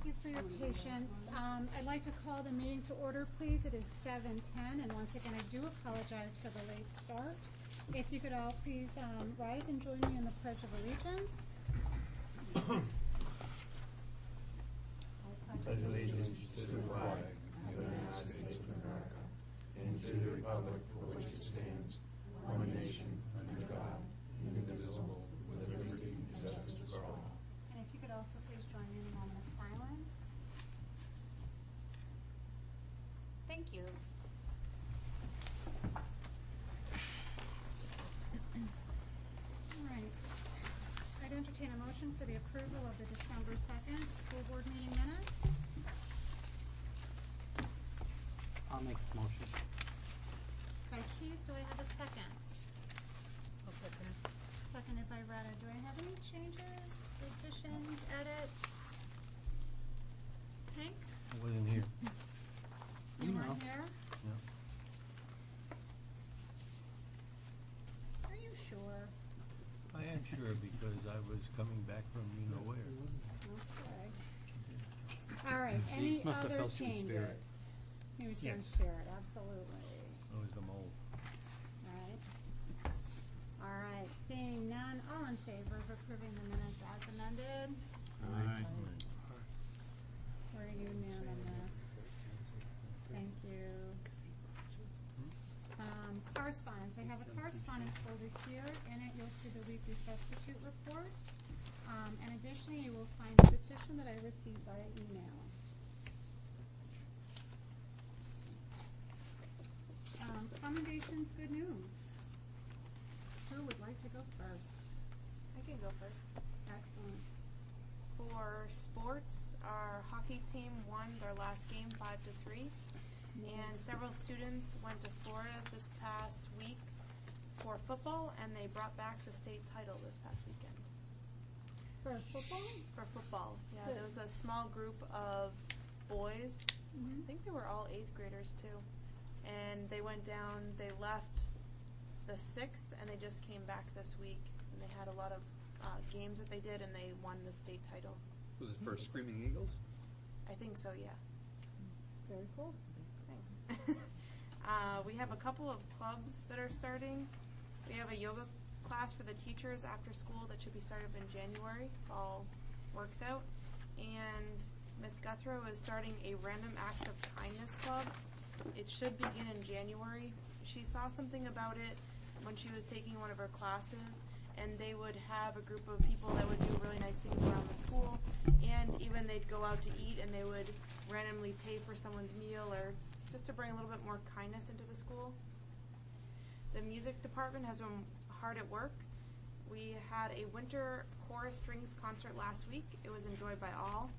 you for your patience. I'd like to call the meeting to order, please. It is 7:10, and once again, I do apologize for the late start. If you could all please rise and join me in the Pledge of Allegiance. I pledge allegiance to the flag of the United States of America and to the republic for which it stands, one nation, under God, indivisible, with liberty and justice for all. And if you could also please join me in a moment of silence. Thank you. All right. I'd entertain a motion for the approval of the December 2nd school board meeting minutes. I'll make the motion. By Keith, do I have a second? I'll second it. Seconded by Retta. Do I have any changes, additions, edits? Hank? I wasn't here. You weren't here? No. Are you sure? I am sure because I was coming back from you know where. Okay. All right. He Any must have other felt you in changes? spirit. He was here in Yes. spirit, absolutely. I was the mole. All right. Seeing none, all in favor of approving the minutes as amended? Aye. We're unanimous. Thank you. Correspondence. I have a correspondence folder here. In it, you'll see the weekly substitute reports. And additionally, you will find a petition that I received via email. Commendations, good news. Who would like to go first? I can go first. Excellent. For sports, our hockey team won their last game 5-3, and several students went to Florida this past week for football, and they brought back the state title this past weekend. For football? For football, yeah. Good. There was a small group of boys. Mm-hmm. I think they were all 8th graders too. And they went down, they left the 6th, and they just came back this week. And they had a lot of games that they did, and they won the state title. Was it for Screaming Eagles? I think so, yeah. Very cool. Thanks. We have a couple of clubs that are starting. We have a yoga class for the teachers after school that should be started in January, if all works out. And Miss Guthrow is starting a Random Acts of Kindness club. It should begin in January. She saw something about it when she was taking one of her classes, and they would have a group of people that would do really nice things around the school, and even they'd go out to eat and they would randomly pay for someone's meal or just to bring a little bit more kindness into the school. The music department has been hard at work. We had a winter chorus strings concert last week. It was enjoyed by all.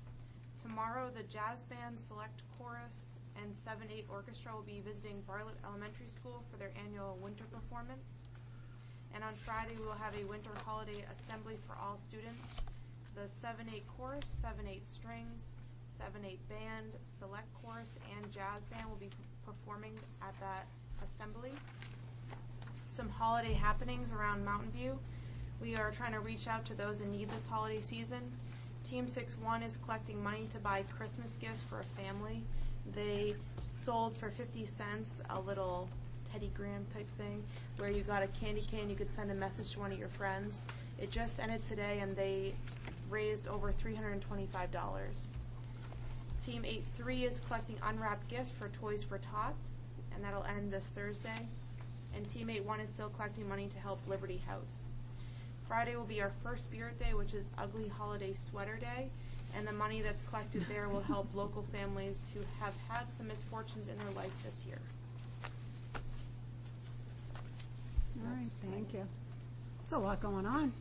Tomorrow, the jazz band, select chorus, and 7-8 orchestra will be visiting Bartlett Elementary School for their annual winter performance. And on Friday, we will have a winter holiday assembly for all students. The 7-8 chorus, 7-8 strings, 7-8 band, select chorus, and jazz band will be performing at that assembly. Some holiday happenings around Mountain View. We are trying to reach out to those in need this holiday season. Team 6-1 is collecting money to buy Christmas gifts for a family. They sold for 50 cents a little Teddy Graham type thing where you got a candy cane, you could send a message to one of your friends. It just ended today and they raised over $325. Team 8-3 is collecting unwrapped gifts for Toys for Tots, and that'll end this Thursday. And Team 8-1 is still collecting money to help Liberty House. Friday will be our first Spirit Day, which is Ugly Holiday Sweater Day, and the money that's collected there will help local families who have had some misfortunes in their life this year. All right, thank you. It's a lot going on.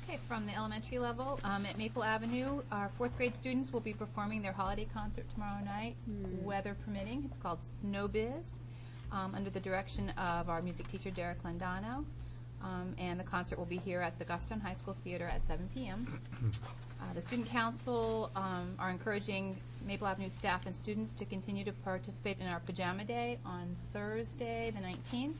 Okay, from the elementary level, at Maple Avenue, our 4th grade students will be performing their holiday concert tomorrow night, weather permitting. It's called Snow Biz, under the direction of our music teacher, Derek Landano. And the concert will be here at the Goffstown High School Theater at 7 p.m. The Student Council are encouraging Maple Avenue staff and students to continue to participate in our Pajama Day on Thursday, the 19th.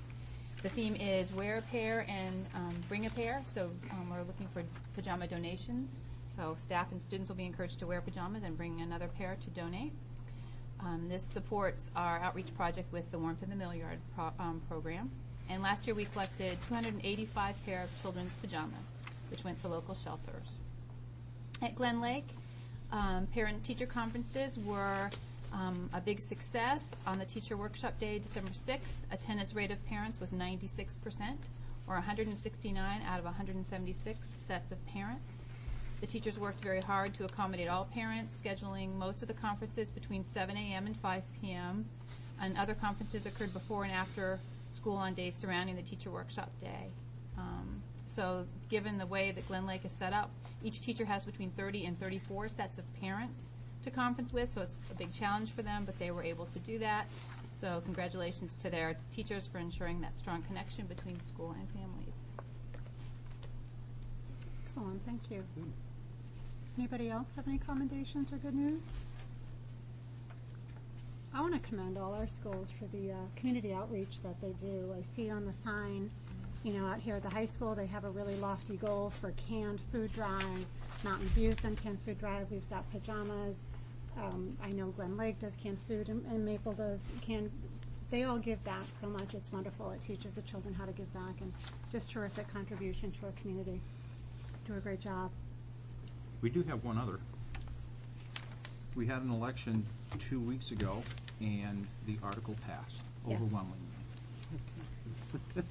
The theme is wear a pair and bring a pair, so we're looking for pajama donations. So staff and students will be encouraged to wear pajamas and bring another pair to donate. This supports our outreach project with the Warmth in the Mill Yard program. And last year we collected 285 pair of children's pajamas, which went to local shelters. At Glen Lake, parent-teacher conferences were a big success. On the teacher workshop day, December 6th, attendance rate of parents was 96%, or 169 out of 176 sets of parents. The teachers worked very hard to accommodate all parents, scheduling most of the conferences between 7 a.m. and 5 p.m., and other conferences occurred before and after school on days surrounding the teacher workshop day. So given the way that Glen Lake is set up, each teacher has between 30 and 34 sets of parents to conference with, so it's a big challenge for them, but they were able to do that. So congratulations to their teachers for ensuring that strong connection between school and families. Excellent, thank you. Anybody else have any commendations or good news? I want to commend all our schools for the community outreach that they do. I see on the sign, out here at the high school, they have a really lofty goal for canned food drive. Mountain View's done canned food drive. We've got pajamas. I know Glen Lake does canned food, and Maple does canned. They all give back so much. It's wonderful. It teaches the children how to give back, and just terrific contribution to our community. Do a great job. We do have one other. We had an election 2 weeks ago, and the article passed overwhelmingly.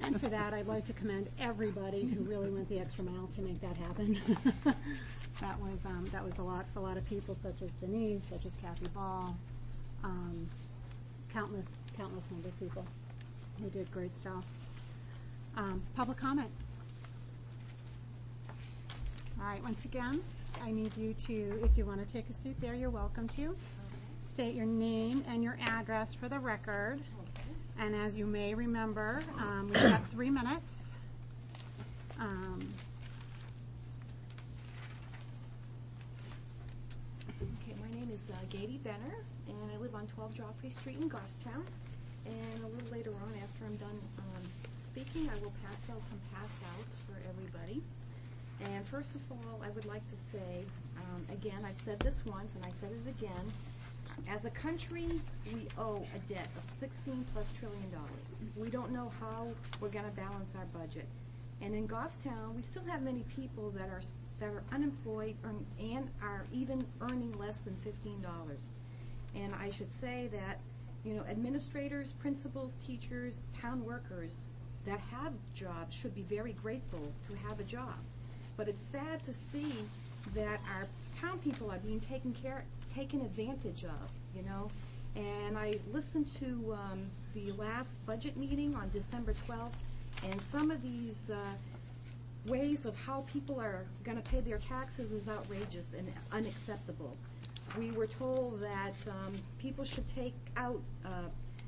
And for that, I'd like to commend everybody who really went the extra mile to make that happen. That was a lot for a lot of people, such as Denise, such as Kathy Ball, countless number of people who did great stuff. Public comment. All right, once again, I need you to, if you want to take a seat there, you're welcome to. State your name and your address for the record. And as you may remember, we've got 3 minutes. Okay, my name is Katie Benner, and I live on 12 Joffrey Street in Goffstown. And a little later on, after I'm done speaking, I will pass out some pass-outs for everybody. And first of all, I would like to say, again, I've said this once, and I said it again, as a country, we owe a debt of $16+ trillion. We don't know how we're going to balance our budget. And in Goffstown, we still have many people that are unemployed and are even earning less than $15. And I should say that, administrators, principals, teachers, town workers that have jobs should be very grateful to have a job. But it's sad to see that our town people are being taken advantage of, And I listened to the last budget meeting on December 12th, and some of these ways of how people are going to pay their taxes is outrageous and unacceptable. We were told that people should take out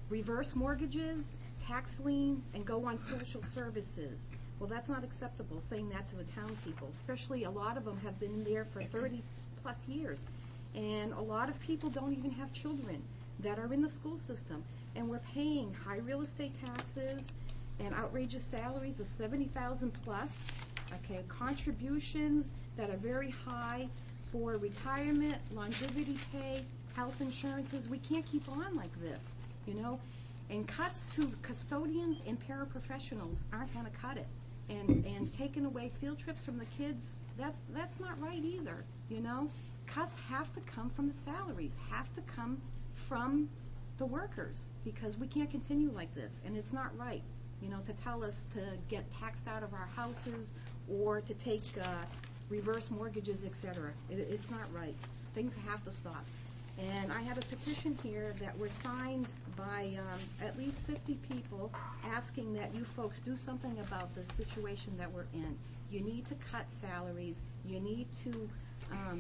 reverse mortgages, tax lien, and go on social services. Well, that's not acceptable, saying that to the town people, especially a lot of them have been there for 30+ years. And a lot of people don't even have children that are in the school system. And we're paying high real estate taxes and outrageous salaries of $70,000+. Okay, contributions that are very high for retirement, longevity pay, health insurances. We can't keep on like this, And cuts to custodians and paraprofessionals aren't going to cut it. And taking away field trips from the kids, that's not right either, Cuts have to come from the salaries, have to come from the workers, because we can't continue like this, and it's not right, to tell us to get taxed out of our houses or to take reverse mortgages, etc. It's not right. Things have to stop. And I have a petition here that was signed by at least 50 people asking that you folks do something about the situation that we're in. You need to cut salaries. You need to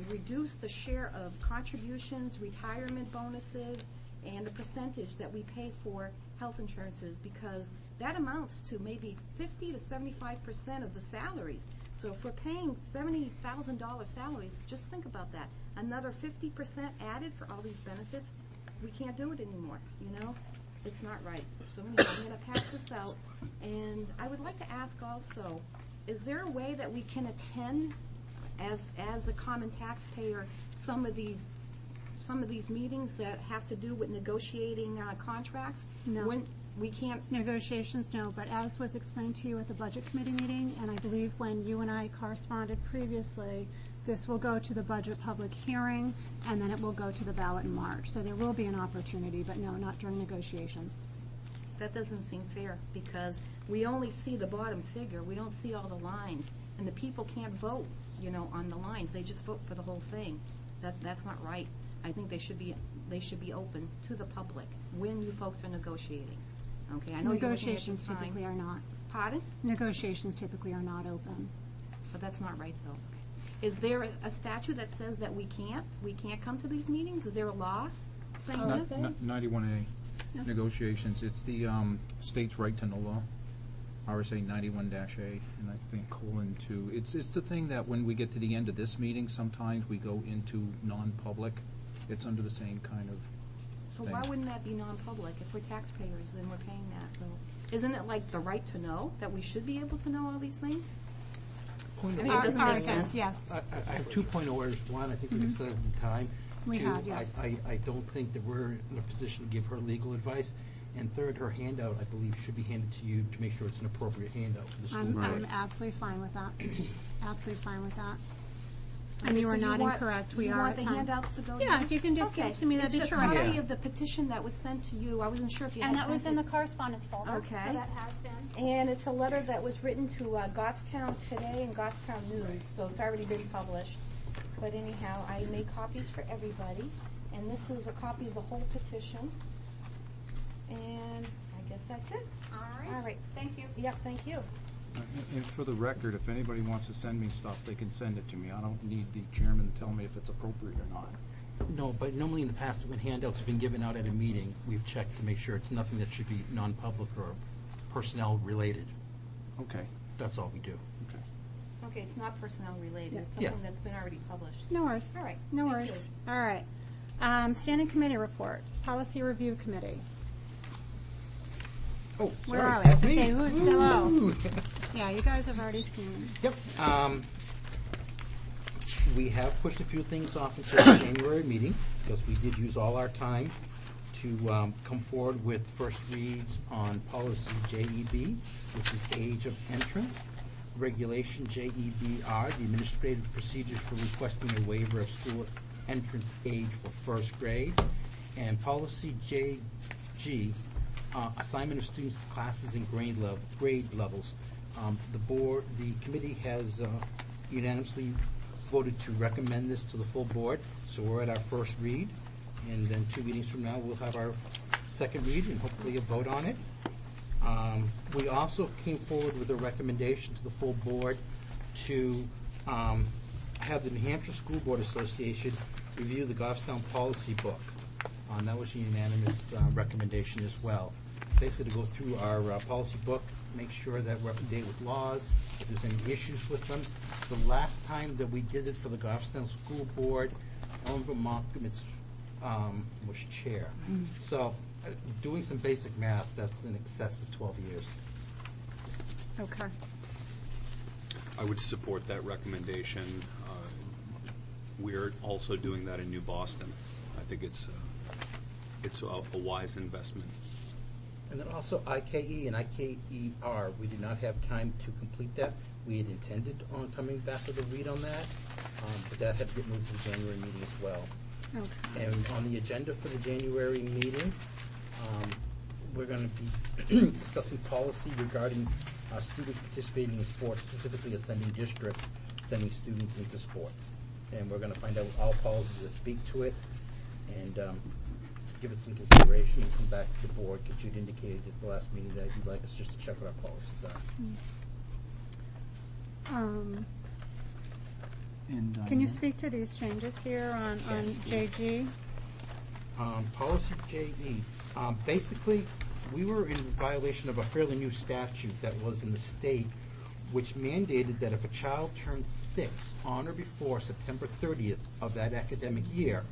reduce the share of contributions, retirement bonuses, and the percentage that we pay for health insurances, because that amounts to maybe 50 to 75% of the salaries. So if we're paying $70,000 salaries, just think about that. Another 50% added for all these benefits, we can't do it anymore, It's not right. So anyhow, I'm going to pass this out. And I would like to ask also, is there a way that we can attend as a common taxpayer some of these meetings that have to do with negotiating contracts? No. When we can't. Negotiations, no, but as was explained to you at the Budget Committee meeting, and I believe when you and I corresponded previously, this will go to the budget public hearing, and then it will go to the ballot in March. So there will be an opportunity, but no, not during negotiations. That doesn't seem fair, because we only see the bottom figure. We don't see all the lines, and the people can't vote, on the lines. They just vote for the whole thing. That's not right. I think they should be open to the public when you folks are negotiating. Okay, I know Negotiations you're looking at the typically time. are not. Pardon? Negotiations typically are not open. But that's not right, though. Is there a statute that says that we can't come to these meetings? Is there a law saying this? 91A, negotiations, it's the state's right to know law, RSA 91-A, and I think :2. It's the thing that when we get to the end of this meeting, sometimes we go into non-public. It's under the same kind of So thing. why wouldn't that be non-public? If we're taxpayers, then we're paying that, though. Isn't it like the right to know, that we should be able to know all these things? Point I of mean, it doesn't All make right, guys, sense. yes. I have 2 point of orders. One, I think we decided the time. We Two, have, yes. I don't think that we're in a position to give her legal advice. And third, her handout, I believe, should be handed to you to make sure it's an appropriate handout for the school I'm board. absolutely fine with that. Absolutely fine with that. And Okay, you so are not want- incorrect. We you are want at the time. handouts to go to Yeah, you? if you can just give it to me, that'd be It's a terrific. copy Yeah. of the petition that was sent to you. I wasn't sure if you had And sent that was in the it. correspondence folder. Okay. So that has been. And it's a letter that was written to Goffstown Today and Goffstown News, so it's already been published. But anyhow, I made copies for everybody, and this is a copy of the whole petition. And I guess that's it. All right. Thank you. Yep, thank you. And for the record, if anybody wants to send me stuff, they can send it to me. I don't need the chairman to tell me if it's appropriate or not. No, but normally in the past, when handouts have been given out at a meeting, we've checked to make sure it's nothing that should be non-public or personnel-related. Okay, That's all we do. okay. Okay, it's not personnel related. It's Yeah. something that's been already published. No worries. All right. No thank worries. you. All right. Standing committee reports. Policy Review Committee. Oh, Where sorry, are we? that's me. Okay, who's hello? Ooh. Yeah, you guys have already seen. Yep. We have pushed a few things off until the January meeting, because we did use all our time to come forward with first reads on policy JEB, which is age of entrance, regulation JEBR, the administrative procedures for requesting a waiver of school entrance age for first grade, and policy JG, assignment of students to classes and grade levels. The committee has unanimously voted to recommend this to the full board, so we're at our first read, and then 2 meetings from now, we'll have our second read and hopefully a vote on it. We also came forward with a recommendation to the full board to have the New Hampshire School Board Association review the Goffstown policy book. That was a unanimous recommendation as well. Basically, to go through our policy book, make sure that we're up to date with laws, if there's any issues with them. The last time that we did it for the Goffstown School Board, Ellen Vermont was chair. So, doing some basic math, that's in excess of 12 years. Okay. I would support that recommendation. We're also doing that in New Boston. I think it's a wise investment. And then also IKE and IKER, we did not have time to complete that. We had intended on coming back with a read on that, but that had to get moved to the January meeting as well. Okay. And on the agenda for the January meeting, we're going to be discussing policy regarding students participating in sports, specifically Ascending District sending students into sports. And we're going to find out all policies that speak to it and give it some consideration and come back to the board, because you'd indicated at the last meeting that you'd like us just to check what our policies are. And, Can you speak to these changes here on JG? Policy JE. Basically, we were in violation of a fairly new statute that was in the state, which mandated that if a child turns 6 on or before September 30th of that academic year,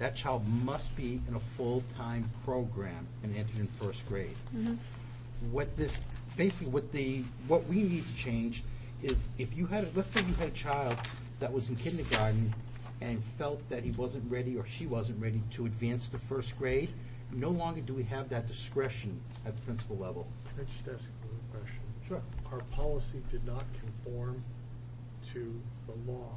that child must be in a full-time program and entered in first grade. What we need to change is if you had, let's say you had a child that was in kindergarten and felt that he wasn't ready or she wasn't ready to advance to first grade, no longer do we have that discretion at the principal level. Can I just ask a question? Sure. Our policy did not conform to the law.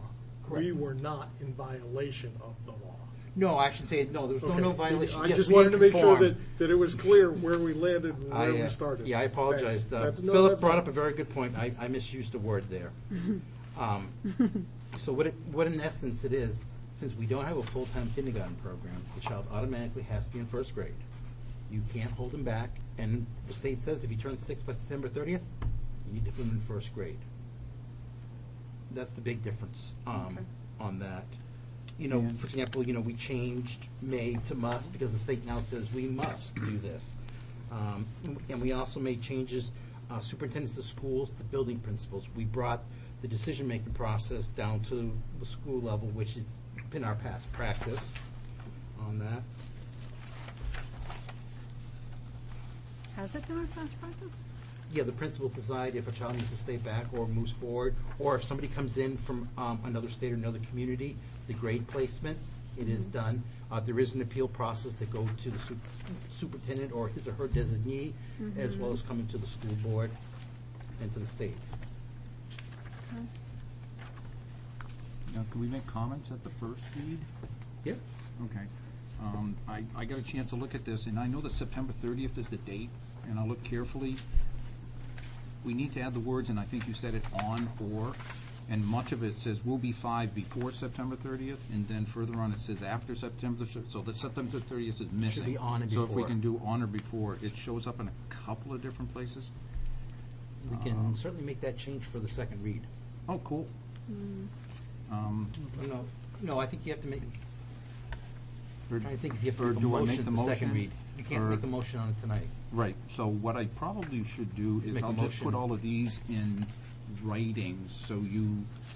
Correct. We were not in violation of the law. No, I should say, no, there was no Okay. violation. I Yes, just we wanted to make sure conformed. that it was clear where we landed and where we I started. Yeah, I apologize. Thanks. Philip brought up a very good point. I misused a word there. So what in essence it is, since we don't have a full-time kindergarten program, the child automatically has to be in first grade. You can't hold him back, and the state says if he turns 6 by September 30th, you need to put him in first grade. That's the big difference on that. You know, for example, we changed may to must because the state now says we must do this. And we also made changes, superintendents of schools to building principals. We brought the decision-making process down to the school level, which has been our past practice on that. Has it been our past practice? Yeah, the principal decide if a child needs to stay back or moves forward, or if somebody comes in from another state or another community, the grade placement, it is done. There is an appeal process that goes to the superintendent or his or her designee, as well as coming to the school board and to the state. Okay. Now, can we make comments at the first read? Yep. Okay. I got a chance to look at this, and I know that September 30th is the date, and I looked carefully. We need to add the words, and I think you said it on or, and much of it says will be 5 before September 30th, and then further on it says after September, so the September 30th is missing. Should be on and So if we before. can do on or before, it shows up in a couple of different places. We can certainly make that change for the second read. Oh, cool. No, I think you have to make, Or- I think if you have to or make a do I motion make for the the second motion? read. You can't Or- make a motion on it tonight. Right, so what I probably should do is Make a I'll just motion. put all of these in writing so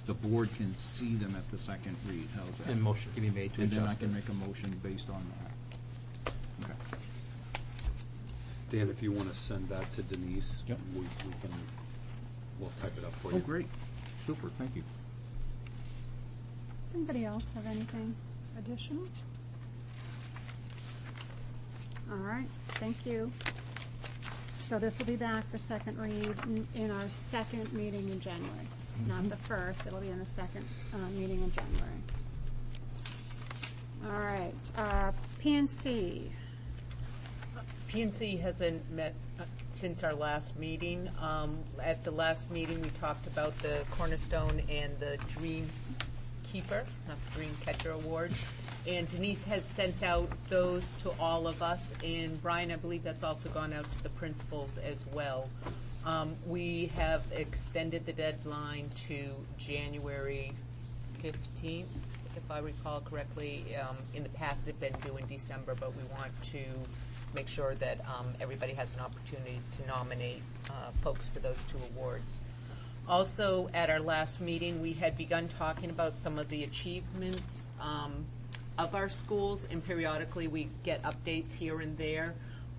the board can see them at the second read. How's that? And motion can be made to And then I adjust can it. make a motion based on that. Okay. Dan, if you want to send that to Denise, Yep. we'll type it up for you. Oh, great. Super, thank you. Does anybody else have anything additional? All right, thank you. So this will be back for second read in our second meeting in January. Not the first, it'll be in the second meeting in January. All right, PNC. PNC hasn't met since our last meeting. At the last meeting, we talked about the Cornerstone and the Dream Keeper, not the Dream Catcher Award. And Denise has sent out those to all of us, and Brian, I believe that's also gone out to the principals as well. We have extended the deadline to January 15th, if I recall correctly. In the past, it had been due in December, but we want to make sure that everybody has an opportunity to nominate folks for those two awards. Also, at our last meeting, we had begun talking about some of the achievements of our schools, and periodically we get updates here and there.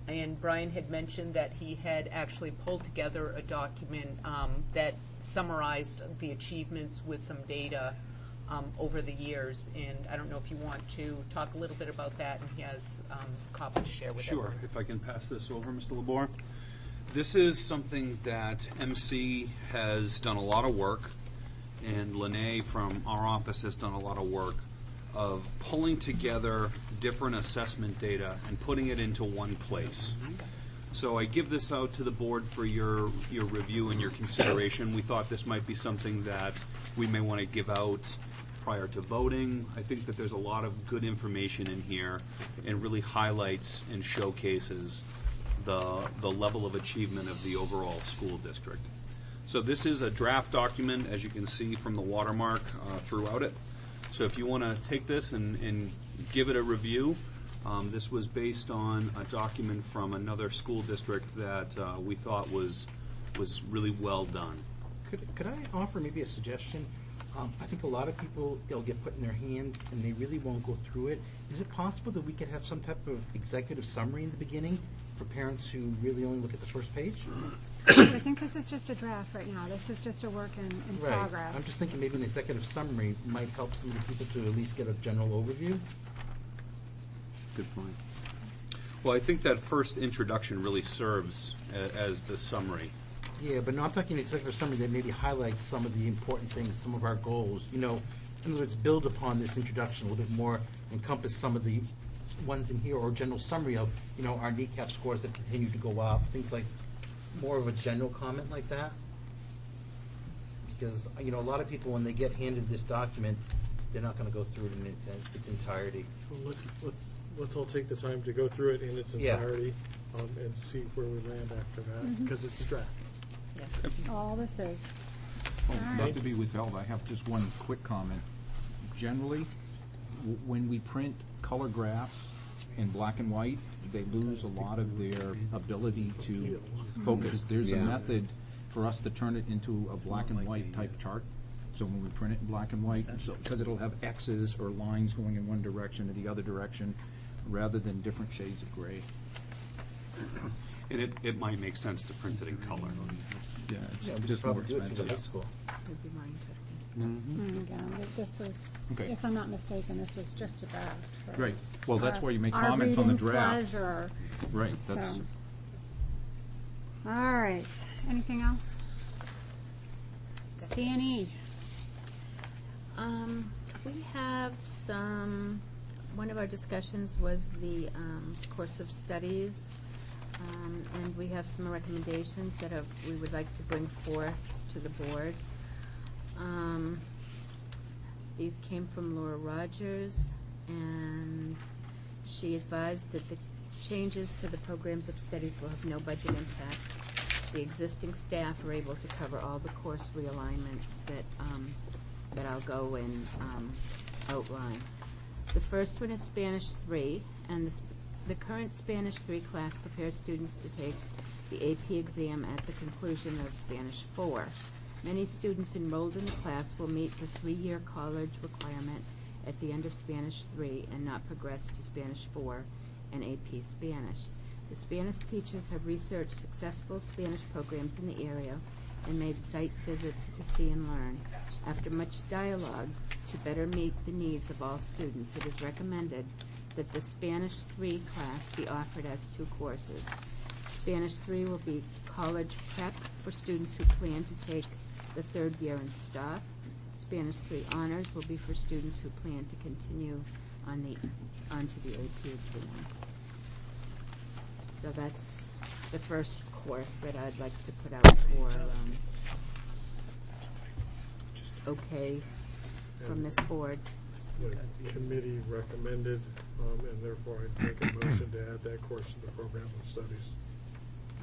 And Brian had mentioned that he had actually pulled together a document that summarized the achievements with some data over the years. And I don't know if you want to talk a little bit about that, and he has a copy to share with everyone. Sure, if I can pass this over, Mr. Labor. This is something that MC has done a lot of work, and Lene from our office has done a lot of work of pulling together different assessment data and putting it into one place. So I give this out to the board for your review and your consideration. We thought this might be something that we may want to give out prior to voting. I think that there's a lot of good information in here and really highlights and showcases the level of achievement of the overall school district. So this is a draft document, as you can see from the watermark throughout it. So if you want to take this and give it a review, this was based on a document from another school district that we thought was really well done. Could I offer maybe a suggestion? I think a lot of people, it'll get put in their hands and they really won't go through it. Is it possible that we could have some type of executive summary in the beginning for parents who really only look at the first page? I think this is just a draft right now. This is just a work in progress. I'm just thinking maybe an executive summary might help some of the people to at least get a general overview. Good point. Well, I think that first introduction really serves as the summary. Yeah, but no, I'm talking executive summary that maybe highlights some of the important things, some of our goals. You know, in other words, build upon this introduction a little bit more, encompass some of the ones in here, or a general summary of, you know, our kneecap scores that continue to go up, things like more of a general comment like that. Because, you know, a lot of people, when they get handed this document, they're not going to go through it in its entirety. Well, let's all take the time to go through it in its Yeah. entirety, and see where we land after that, because it's a draft. That's all this is. Oh, All not right. to be withheld, I have just one quick comment. Generally, when we print color graphs in black and white, they lose a lot of their ability to focus. There's a method for us to turn it into a black and white type chart. So when we print it in black and white, because it'll have X's or lines going in one direction or the other direction, rather than different shades of gray. And it might make sense to print it in color. Yeah, it's Yeah, we just should more probably do it because of high expensive. school. Would be more interesting. Again, this was, Okay. if I'm not mistaken, this was just a draft. for Right. Well, that's our- why you make our comments on the reading draft. pleasure. Right, that's, So. All right. Anything else? C&E. We have one of our discussions was the course of studies, and we have some recommendations that we would like to bring forth to the board. These came from Laura Rogers, and she advised that the changes to the programs of studies will have no budget impact. The existing staff are able to cover all the course realignments that I'll go and outline. The first one is Spanish 3, and the current Spanish 3 class prepares students to take the AP exam at the conclusion of Spanish 4. Many students enrolled in the class will meet the 3-year college requirement at the end of Spanish 3 and not progress to Spanish 4 and AP Spanish. The Spanish teachers have researched successful Spanish programs in the area and made site visits to see and learn. After much dialogue, to better meet the needs of all students, it is recommended that the Spanish 3 class be offered as 2 courses. Spanish 3 will be college prep for students who plan to take the 3rd year and stop. Spanish 3 honors will be for students who plan to continue onto the AP exam. So that's the first course that I'd like to put out for okay from this board. The committee recommended, and therefore I'd make a motion to add that course to the program of studies.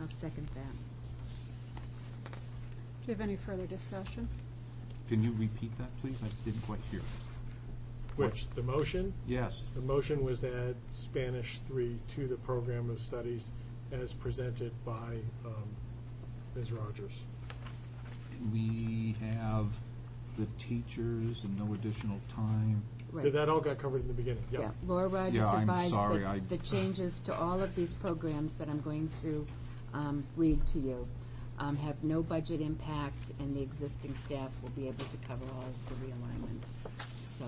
I'll second that. Do you have any further discussion? can you repeat that, please? I didn't quite hear. Which, the motion? Yes. The motion was to add Spanish 3 to the program of studies as presented by Ms. Rogers. We have the teachers and no additional time. Right. That all got covered in the beginning, yeah. Yeah, Laura Rogers Yeah, I'm advised sorry, that the changes to all of these programs that I'm going to read to you have no budget impact, and the existing staff will be able to cover all of the realignments. So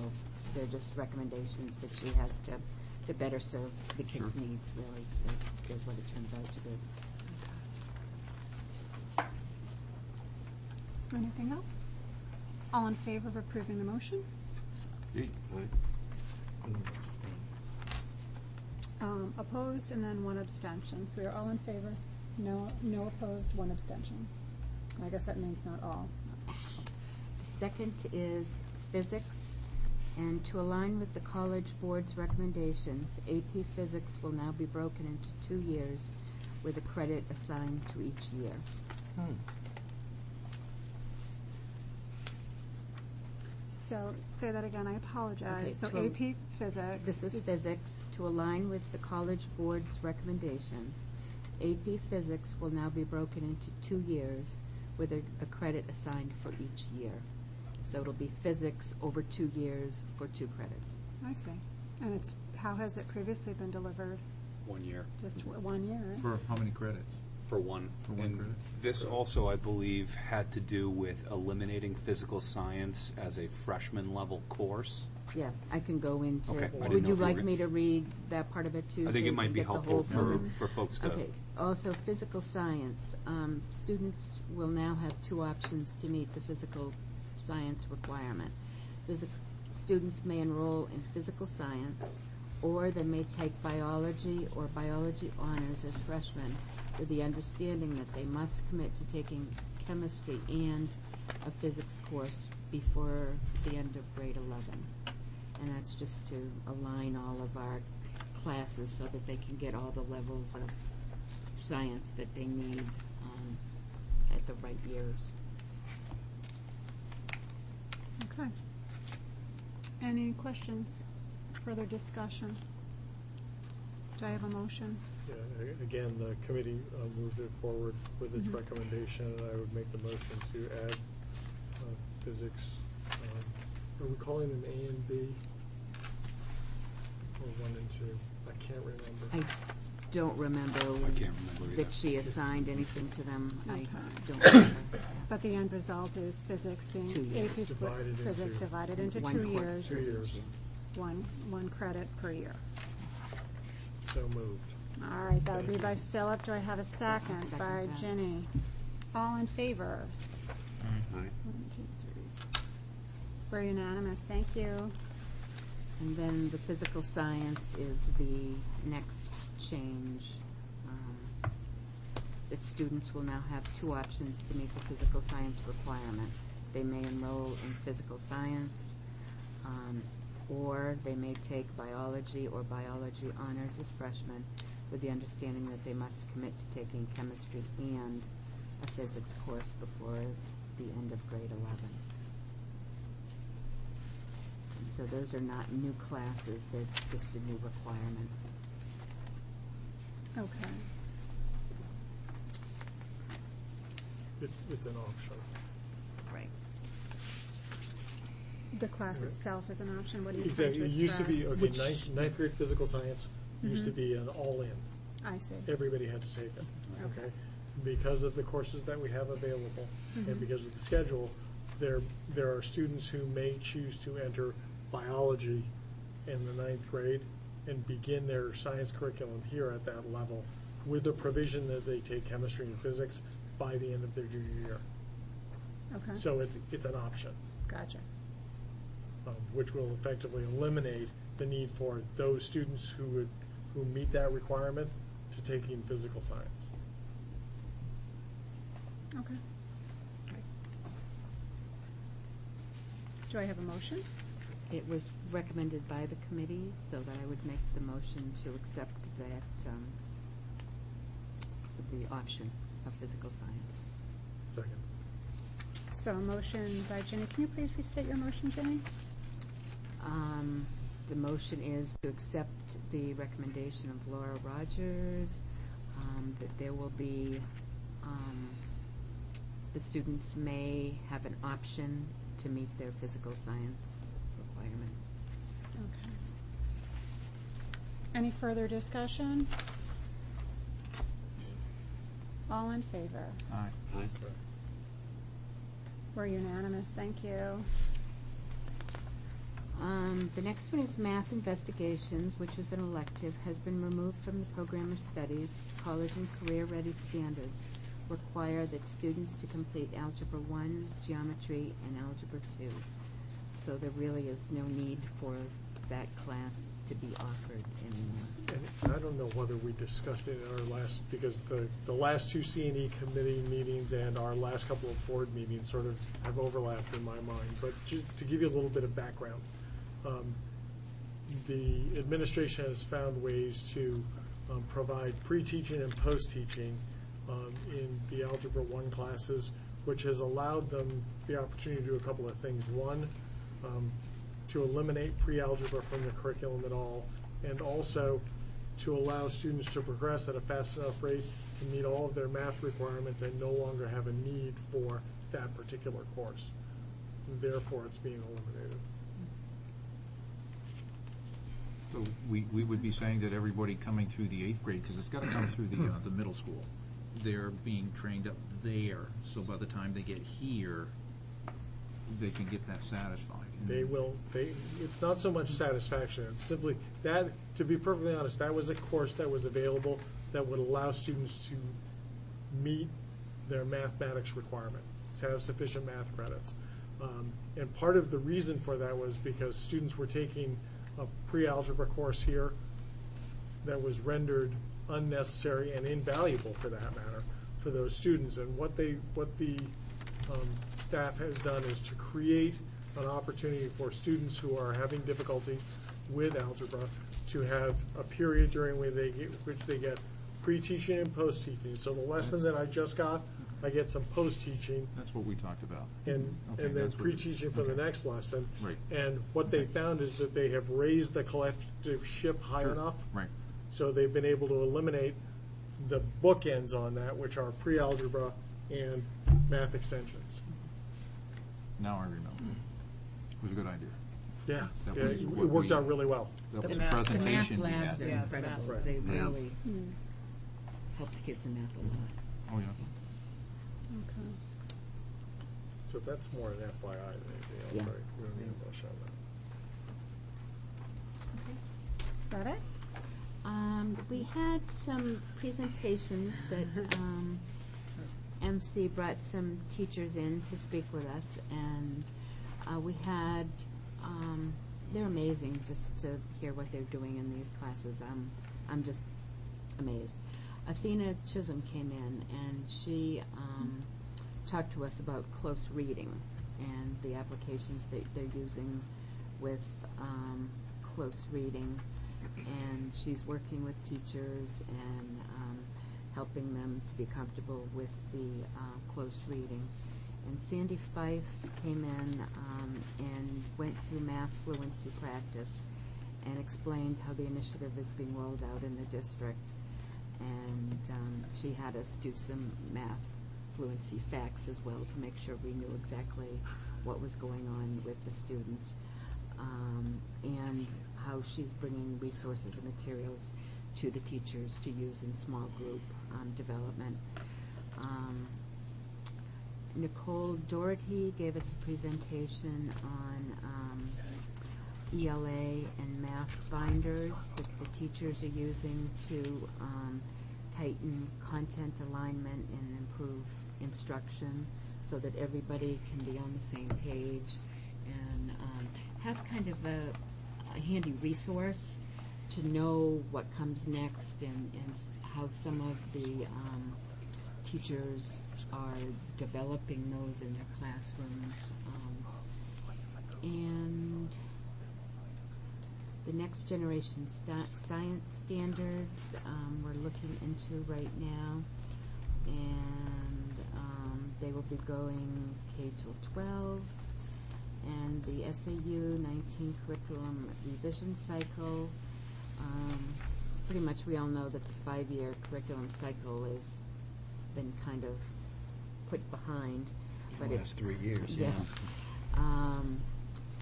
they're just recommendations that she has to better serve the kids' Sure. needs, really, is what it turns out to be. Anything else? All in favor of approving the motion? Opposed, and then one abstention. So we are all in favor. No opposed, one abstention. I guess that means not all. The second is physics, and to align with the College Board's recommendations, AP Physics will now be broken into 2 years with a credit assigned to each year. So, say that again, I apologize. Okay, So to- AP Physics. This is physics. To align with the College Board's recommendations, AP Physics will now be broken into 2 years with a credit assigned for each year. So it'll be physics over 2 years for 2 credits. I see. And it's, how has it previously been delivered? 1 year. Just 1 year, right? For how many credits? For one. For one And credit? this also, I believe, had to do with eliminating physical science as a freshman level course. Yeah, I can go into, Okay, I didn't would know you if you like were- me to read that part of it too? I so think you it might can be get the helpful whole for, thing? for folks to. Okay, also physical science. Students will now have 2 options to meet the physical science requirement. Students may enroll in physical science, or they may take biology or biology honors as freshmen with the understanding that they must commit to taking chemistry and a physics course before the end of grade 11. And that's just to align all of our classes so that they can get all the levels of science that they need at the right years. Okay. Any questions? Further discussion? Do I have a motion? Yeah, again, the committee moved it forward with its recommendation, and I would make the motion to add physics. Are we calling them A and B? Or 1 and 2? I can't remember. I don't remember I can't remember either. that she assigned anything to them. I Okay. don't remember. But the end result is physics being 2 years. AP split, Divided physics into divided into one 2 course. years, 2 years. one credit per year. So moved. All right, that would be by Philip. Do I have a second? Second By that. Ginny. All in favor? Aye. 1, 2, 3. We're unanimous. Thank you. And then the physical science is the next change. The students will now have 2 options to meet the physical science requirement. They may enroll in physical science, or they may take biology or biology honors as freshmen with the understanding that they must commit to taking chemistry and a physics course before the end of grade 11. And so those are not new classes, they're just a new requirement. Okay. It's an option. Right. The class itself is an option. What do you Exactly. trying It to used to be, express? okay, ninth grade physical science used to be an all-in. I see. Everybody had to take it, Okay. okay? Because of the courses that we have available and because of the schedule, there are students who may choose to enter biology in the 9th grade and begin their science curriculum here at that level with the provision that they take chemistry and physics by the end of their junior year. Okay. So it's an option, Gotcha. which will effectively eliminate the need for those students who meet that requirement to taking physical science. Okay. Do I have a motion? It was recommended by the committee, so that I would make the motion to accept that, the option of physical science. Second. So a motion by Ginny. Can you please restate your motion, Ginny? The motion is to accept the recommendation of Laura Rogers, that there will be, the students may have an option to meet their physical science requirement. Okay. Any further discussion? All in favor? Aye. We're unanimous. Thank you. The next one is math investigations, which was an elective, has been removed from the program of studies. College and career ready standards require that students to complete Algebra 1, Geometry, and Algebra 2. So there really is no need for that class to be offered anymore. And I don't know whether we discussed it in our last, because the last 2 C&E committee meetings and our last couple of board meetings sort of have overlapped in my mind. But just to give you a little bit of background, the administration has found ways to provide pre-teaching and post-teaching in the Algebra 1 classes, which has allowed them the opportunity to do a couple of things. One, to eliminate pre-algebra from the curriculum at all, and also to allow students to progress at a fast enough rate to meet all of their math requirements and no longer have a need for that particular course. therefore it's being eliminated. So we would be saying that everybody coming through the 8th grade, because it's got to come through the middle school, they're being trained up there, so by the time they get here, they can get that satisfied. It's not so much satisfaction, it's simply that, to be perfectly honest, that was a course that was available that would allow students to meet their mathematics requirement, to have sufficient math credits. And part of the reason for that was because students were taking a pre-algebra course here that was rendered unnecessary and invaluable, for that matter, for those students. And what the staff has done is to create an opportunity for students who are having difficulty with algebra to have a period during which they get pre-teaching and post-teaching. So the lesson that I just got, I get some post-teaching. That's what we talked about. And then pre-teaching for the next lesson. Right. And what they found is that they have raised the collective ship high enough. Right. So they've been able to eliminate the bookends on that, which are pre-algebra and math extensions. Now I remember. It was a good idea. Yeah, That yeah, was it what worked we- out really well. That was a math- the The math presentation we labs had. are Yeah, incredible. Right. They Yeah. really helped kids in math a lot. Oh, yeah. Okay. So that's more an FYI than anything else, Yeah. right? We don't need to rush on that. Is that it? We had some presentations that MC brought some teachers in to speak with us, and we had, they're amazing just to hear what they're doing in these classes. I'm just amazed. Athena Chisholm came in, and she talked to us about close reading and the applications that they're using with close reading. And she's working with teachers and helping them to be comfortable with the close reading. And Sandy Fife came in and went through math fluency practice and explained how the initiative is being rolled out in the district. And she had us do some math fluency facts as well to make sure we knew exactly what was going on with the students. And how she's bringing resources and materials to the teachers to use in small group development. Nicole Doherty gave us a presentation on ELA and math binders that the teachers are using to tighten content alignment and improve instruction so that everybody can be on the same page and have kind of a handy resource to know what comes next and how some of the teachers are developing those in their classrooms. And the next generation science standards we're looking into right now, and they will be going K till 12. And the SAU 19 curriculum revision cycle. Pretty much we all know that the 5-year curriculum cycle has been kind of put behind. But The last 3 years, yeah.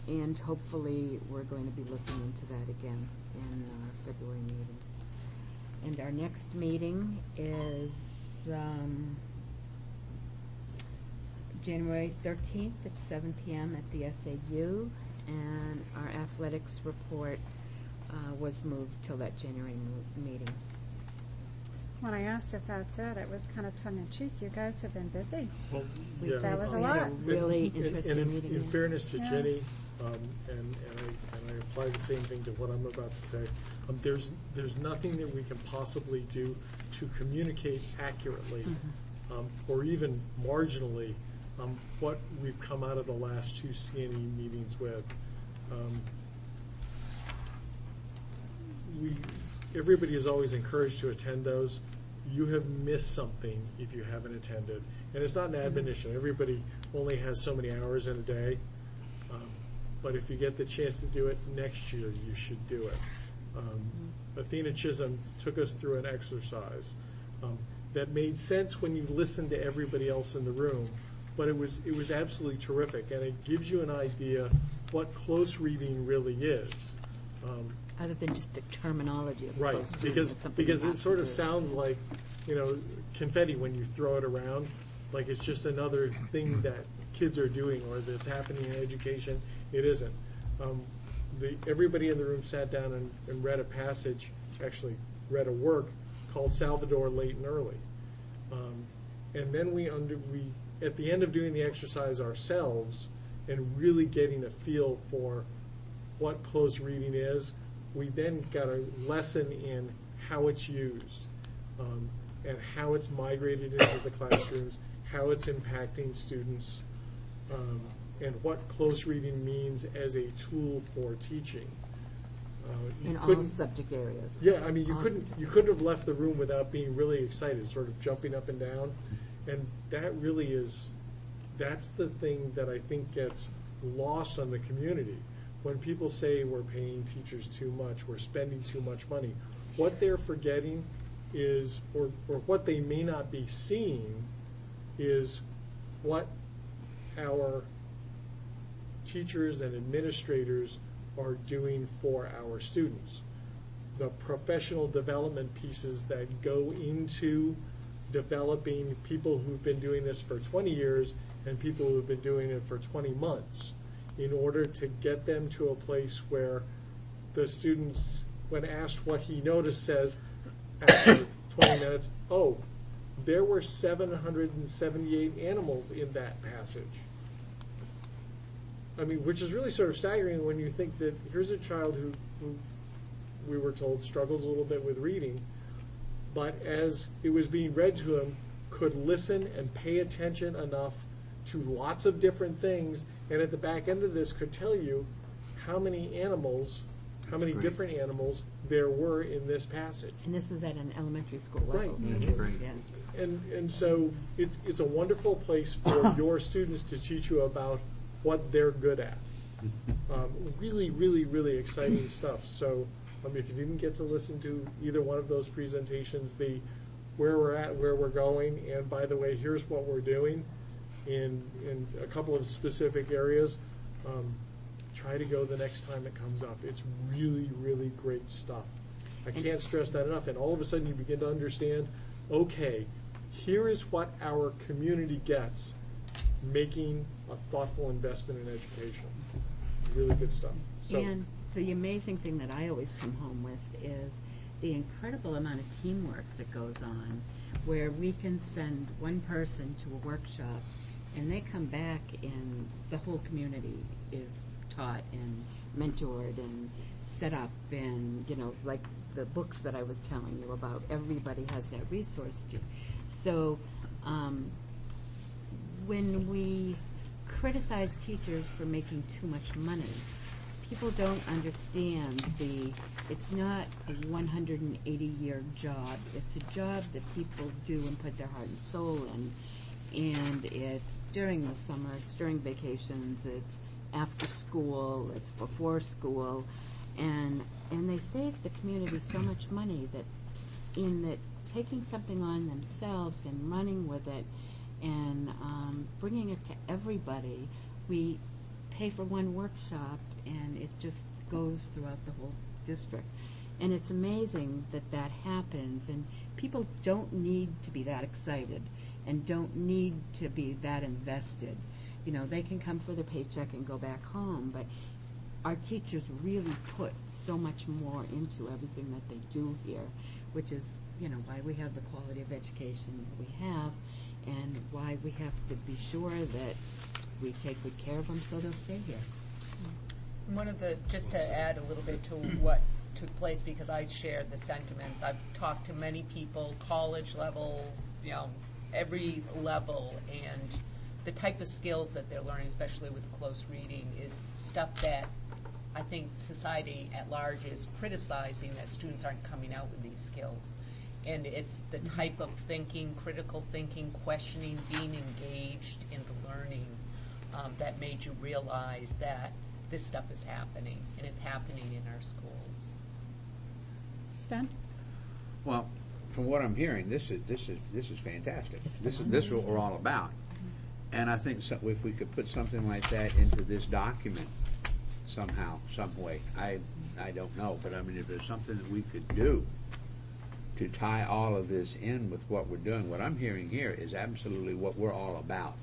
And hopefully we're going to be looking into that again in our February meeting. And our next meeting is January 13th at 7 p.m. at the SAU, and our athletics report was moved till that January meeting. When I asked if that's it, it was kind of tongue-in-cheek. You guys have been busy. Well, We- yeah. That was a We had lot. really And interesting meeting. in yeah. fairness to Yeah. Jenny, and I apply the same thing to what I'm about to say, there's nothing that we can possibly do to communicate accurately, or even marginally, what we've come out of the last 2 CNE meetings with. Everybody is always encouraged to attend those. You have missed something if you haven't attended. And it's not an admonition. Everybody only has so many hours in a day. But if you get the chance to do it next year, you should do it. Athena Chisholm took us through an exercise that made sense when you listened to everybody else in the room, but it was absolutely terrific, and it gives you an idea what close reading really is. Other than just the terminology of Right, close reading, because it's something because you it have sort to of do. sounds like, confetti when you throw it around, like it's just another thing that kids are doing or that's happening in education. It isn't. Everybody in the room sat down and read a passage, actually read a work called Salvador Late and Early. And then we at the end of doing the exercise ourselves and really getting a feel for what close reading is, we then got a lesson in how it's used, and how it's migrated into the classrooms, how it's impacting students, and what close reading means as a tool for teaching. In all subject areas. Yeah, I mean, you All couldn't have left the room without being really excited, sort of jumping up and down, and that really that's the thing that I think gets lost on the community. When people say we're paying teachers too much, we're spending too much money, what they're forgetting is, or what they may not be seeing, is what our teachers and administrators are doing for our students. The professional development pieces that go into developing people who've been doing this for 20 years and people who've been doing it for 20 months in order to get them to a place where the students, when asked what he noticed, says after 20 minutes, oh, there were 778 animals in that passage. I mean, which is really sort of staggering when you think that here's a child who we were told struggles a little bit with reading, but as it was being read to him, could listen and pay attention enough to lots of different things, and at the back end of this could tell you how many different animals there were in this passage. And this is at an elementary school level. Right. That's Mhm. great. Yeah. And so it's a wonderful place for your students to teach you about what they're good at. Really, really, really exciting stuff. So if you didn't get to listen to either one of those presentations, the where we're at, where we're going, and by the way, here's what we're doing in a couple of specific areas, try to go the next time it comes up. It's really, really great stuff. I can't stress that enough. And all of a sudden you begin to understand, okay, here is what our community gets making a thoughtful investment in education. Really good stuff. So, And the amazing thing that I always come home with is the incredible amount of teamwork that goes on, where we can send one person to a workshop and they come back and the whole community is taught and mentored and set up, and like the books that I was telling you about, everybody has that resource to. So when we criticize teachers for making too much money, people don't understand it's not a 180-year job. It's a job that people do and put their heart and soul in. And it's during the summer, it's during vacations, it's after school, it's before school. And they save the community so much money that taking something on themselves and running with it and bringing it to everybody, we pay for one workshop and it just goes throughout the whole district. And it's amazing that happens, and people don't need to be that excited and don't need to be that invested. They can come for their paycheck and go back home, but our teachers really put so much more into everything that they do here, which is, why we have the quality of education that we have, and why we have to be sure that we take good care of them so they'll stay here. Just to add a little bit to what took place, because I shared the sentiments. I've talked to many people, college level, every level, and the type of skills that they're learning, especially with close reading, is stuff that I think society at large is criticizing, that students aren't coming out with these skills. And it's the type of thinking, critical thinking, questioning, being engaged in the learning that made you realize that this stuff is happening, and it's happening in our schools. Ben? Well, from what I'm hearing, this is fantastic. It's This is phenomenal. what we're all about. And I think if we could put something like that into this document somehow, some way, I don't know, but I mean, if there's something that we could do to tie all of this in with what we're doing, what I'm hearing here is absolutely what we're all about.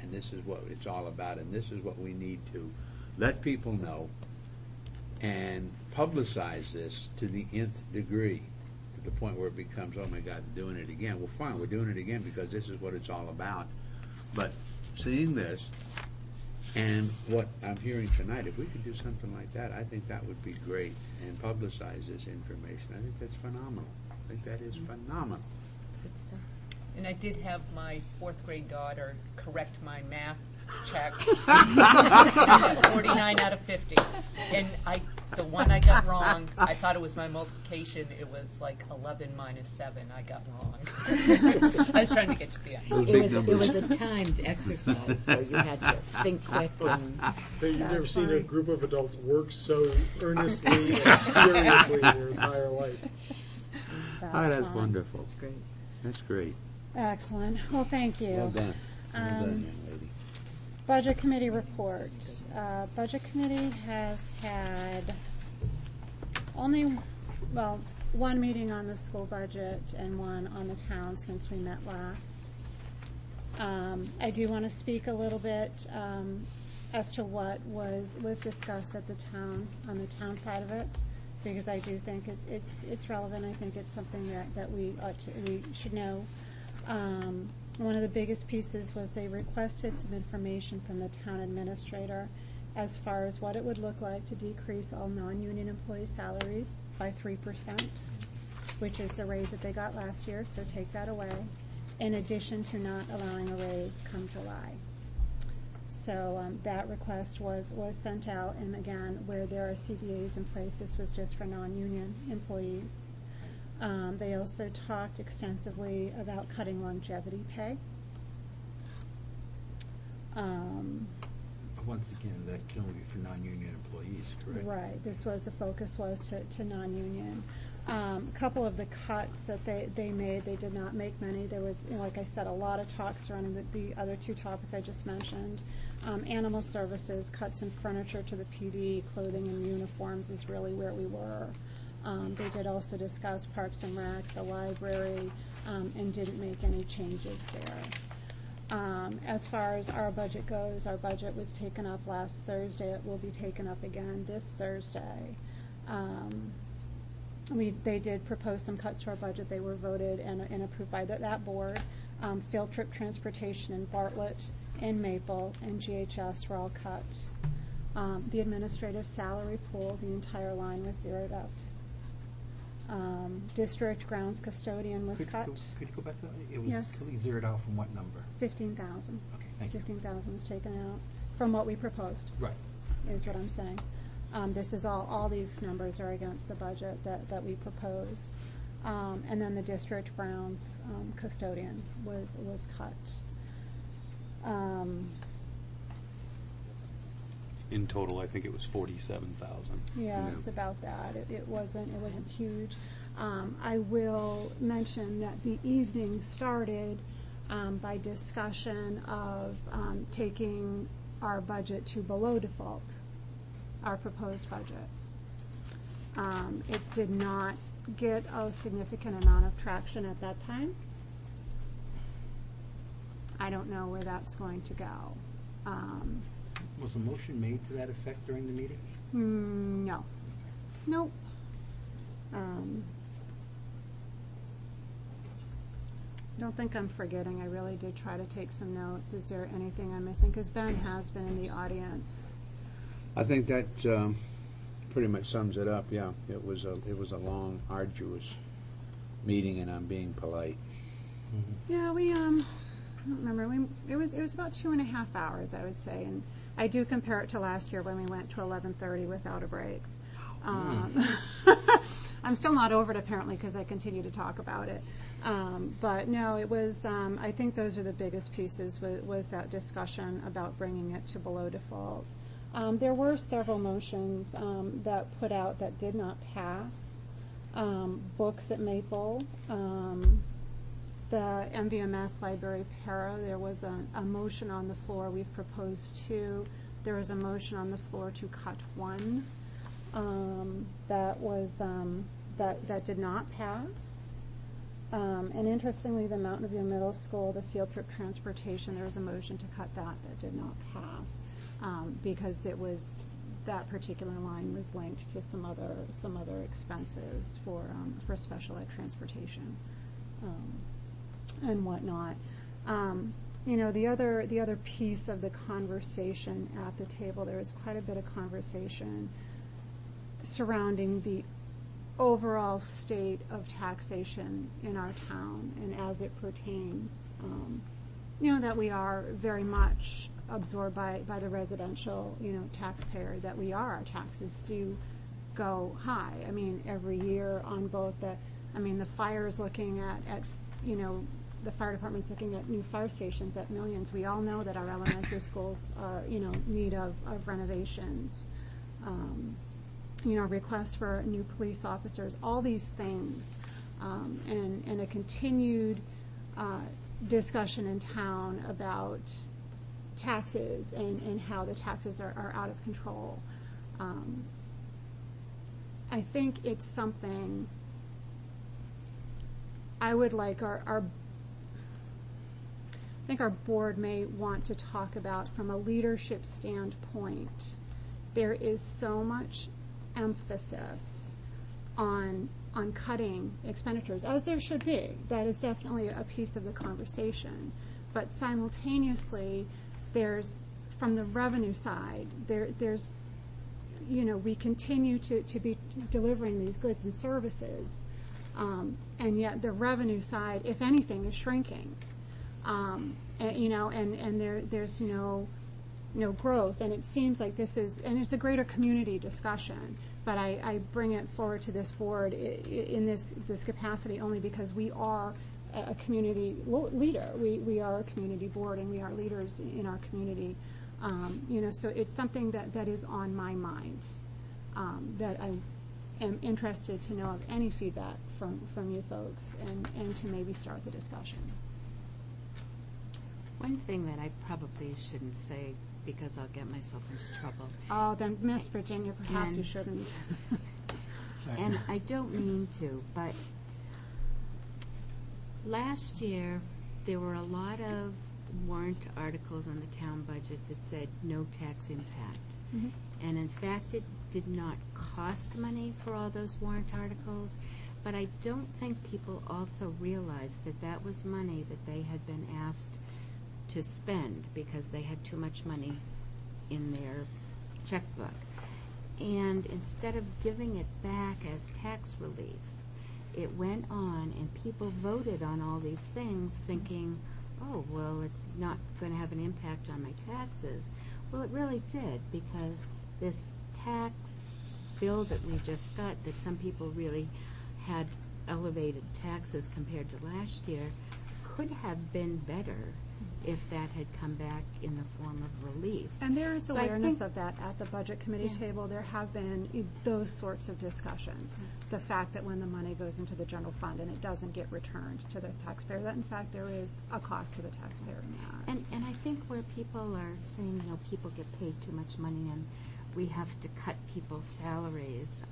And this is what it's all about, and this is what we need to let people know and publicize this to the nth degree, to the point where it becomes, oh my God, doing it again. Well, fine, we're doing it again because this is what it's all about. But seeing this and what I'm hearing tonight, if we could do something like that, I think that would be great, and publicize this information. I think that's phenomenal. I think that is phenomenal. Good stuff. And I did have my 4th grade daughter correct my math check. 49 out of 50. And the one I got wrong, I thought it was my multiplication. It was like 11 minus 7. I got wrong. I was trying to get to the end. It was a timed exercise, so you had to think quick. So you've never seen a group of adults work so earnestly and furiously in your entire life. That's wonderful. That's great. That's great. Excellent. Well, thank you. Well done. Well done, young lady. Budget Committee report. Budget Committee has had only, one meeting on the school budget and one on the town since we met last. I do want to speak a little bit as to what was discussed at the town, on the town side of it, because I do think it's relevant. I think it's something that we should know. One of the biggest pieces was they requested some information from the town administrator as far as what it would look like to decrease all non-union employee salaries by 3%, which is the raise that they got last year, so take that away, in addition to not allowing a raise come July. So that request was sent out, and again, where there are CBAs in place, this was just for non-union employees. They also talked extensively about cutting longevity pay. Once again, that can only be for non-union employees, correct? Right. The focus was to non-union. A couple of the cuts that they made, they did not make many. There was, like I said, a lot of talk surrounding the other two topics I just mentioned. Animal services, cuts in furniture to the PD, clothing and uniforms is really where we were. They did also discuss Parks and Rec, the library, and didn't make any changes there. As far as our budget goes, our budget was taken up last Thursday. It will be taken up again this Thursday. They did propose some cuts to our budget. They were voted and approved by that board. Field trip transportation in Bartlett and Maple and GHS were all cut. The administrative salary pool, the entire line was zeroed out. District grounds custodian was cut. Could you go back to that? It was Yes. zeroed out from what number? 15,000. Okay, thank you. 15,000 was taken out from what we proposed. Right. Is what I'm saying. This is all these numbers are against the budget that we propose. And then the district grounds custodian was cut. In total, I think it was 47,000. Yeah, it's about that. It wasn't huge. I will mention that the evening started by discussion of taking our budget to below default, our proposed budget. It did not get a significant amount of traction at that time. I don't know where that's going to go. Was a motion made to that effect during the meeting? No. Nope. Don't think I'm forgetting. I really did try to take some notes. Is there anything I'm missing? Because Ben has been in the audience. I think that pretty much sums it up. Yeah, it was a long, arduous meeting, and I'm being polite. Mm-hmm. Yeah, I don't remember. It was about 2.5 hours, I would say, and I do compare it to last year when we went to 11:30 without a break. I'm still not over it apparently because I continue to talk about it. But no, it was. I think those are the biggest pieces. Was that discussion about bringing it to below default? There were several motions that put out that did not pass. Books at Maple. the MVMS library para, there was a motion on the floor. We've proposed 2. There was a motion on the floor to cut 1. That was, that did not pass. And interestingly, the Mountain View Middle School, the field trip transportation, there was a motion to cut that did not pass, because it was, that particular line was linked to some other expenses for special ed transportation, and whatnot. The other piece of the conversation at the table, there was quite a bit of conversation surrounding the overall state of taxation in our town, and as it pertains, that we are very much absorbed by the residential, taxpayer that we are. Our taxes do go high. I mean, every year on both the fire is looking at the fire department's looking at new fire stations at millions. We all know that our elementary schools are, need of renovations. Requests for new police officers, all these things, and a continued discussion in town about taxes and how the taxes are out of control. I think it's something I would like our board may want to talk about from a leadership standpoint. There is so much emphasis on cutting expenditures, as there should be. That is definitely a piece of the conversation. But simultaneously, there's, from the revenue side, there's, we continue to be delivering these goods and services, and yet the revenue side, if anything, is shrinking. And there's no growth, and it seems like this is, and it's a greater community discussion, but I bring it forward to this board in this capacity only because we are a community leader. We are a community board, and we are leaders in our community. So it's something that is on my mind, that I am interested to know of any feedback from you folks, and to maybe start the discussion. One thing that I probably shouldn't say, because I'll get myself into trouble. Oh, then Miss Virginia, perhaps you shouldn't. And I don't mean to, but last year there were a lot of warrant articles on the town budget that said no tax impact. Mm-hmm. And in fact, it did not cost money for all those warrant articles, but I don't think people also realized that that was money that they had been asked to spend because they had too much money in their checkbook. And instead of giving it back as tax relief, it went on and people voted on all these things thinking, oh, well, it's not going to have an impact on my taxes. Well, it really did, because this tax bill that we just got, that some people really had elevated taxes compared to last year, could have been better if that had come back in the form of relief. And there is So awareness of that at the budget committee table. There have been those sorts of discussions. The fact that when the money goes into the general fund and it doesn't get returned to the taxpayer, that in fact there is a cost to the taxpayer in that. And I think where people are saying, people get paid too much money and we have to cut people's salaries,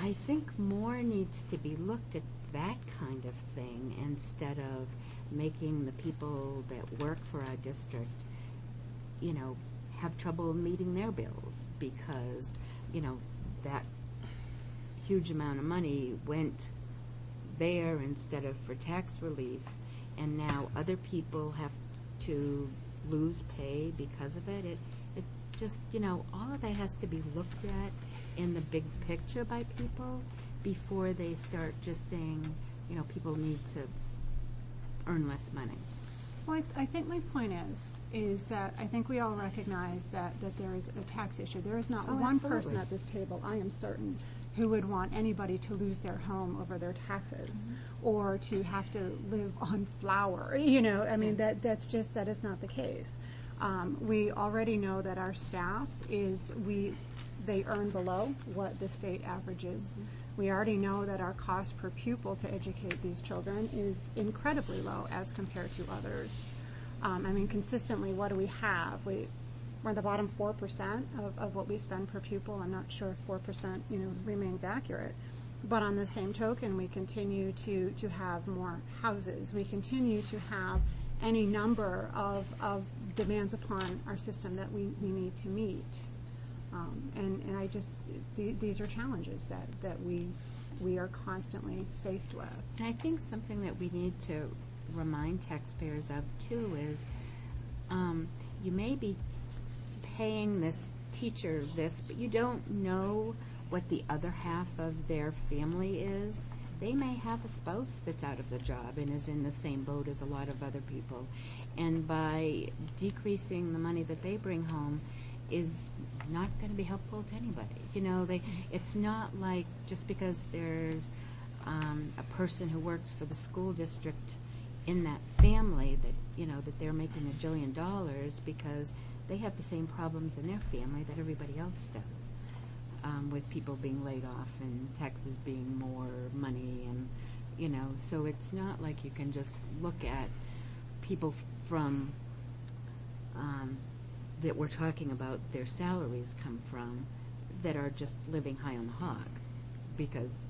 I think more needs to be looked at that kind of thing instead of making the people that work for our district, have trouble meeting their bills because, that huge amount of money went there instead of for tax relief, and now other people have to lose pay because of it. It just, all of that has to be looked at in the big picture by people before they start just saying, people need to earn less money. Well, I think my point is that I think we all recognize that there is a tax issue. There is not one person at this table, I am certain, who would want anybody to lose their home over their taxes or to have to live on flour. That is not the case. We already know that our staff they earn below what the state average is. We already know that our cost per pupil to educate these children is incredibly low as compared to others. Consistently, what do we have? We're in the bottom 4% of what we spend per pupil. I'm not sure if 4%, remains accurate. But on the same token, we continue to have more houses. We continue to have any number of demands upon our system that we need to meet. These are challenges that we are constantly faced with. And I think something that we need to remind taxpayers of too is you may be paying this teacher this, but you don't know what the other half of their family is. They may have a spouse that's out of the job and is in the same boat as a lot of other people. And by decreasing the money that they bring home is not going to be helpful to anybody. It's not like just because there's a person who works for the school district in that family that they're making $1 jillion because they have the same problems in their family that everybody else does, with people being laid off and taxes being more money, and so it's not like you can just look at people from that we're talking about their salaries come from that are just living high on the hog, because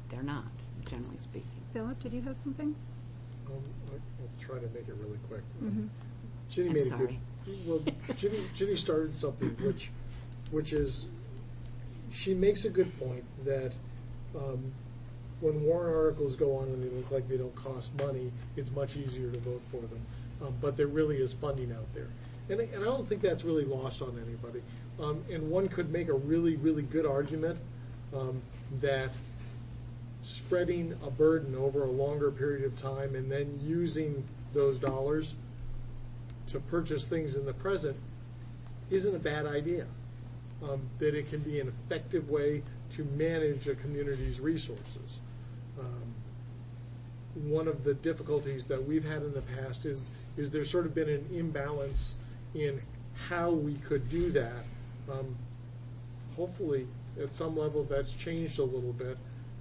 they're not, generally speaking. Philip, did you have something? I'll try to make it really quick. Mm-hmm. Ginny I'm made sorry. Ginny started something which is, she makes a good point that when warrant articles go on and they look like they don't cost money, it's much easier to vote for them. But there really is funding out there. And I don't think that's really lost on anybody. And one could make a really, really good argument that spreading a burden over a longer period of time and then using those dollars to purchase things in the present isn't a bad idea. That it can be an effective way to manage a community's resources. One of the difficulties that we've had in the past is there's sort of been an imbalance in how we could do that. Hopefully, at some level, that's changed a little bit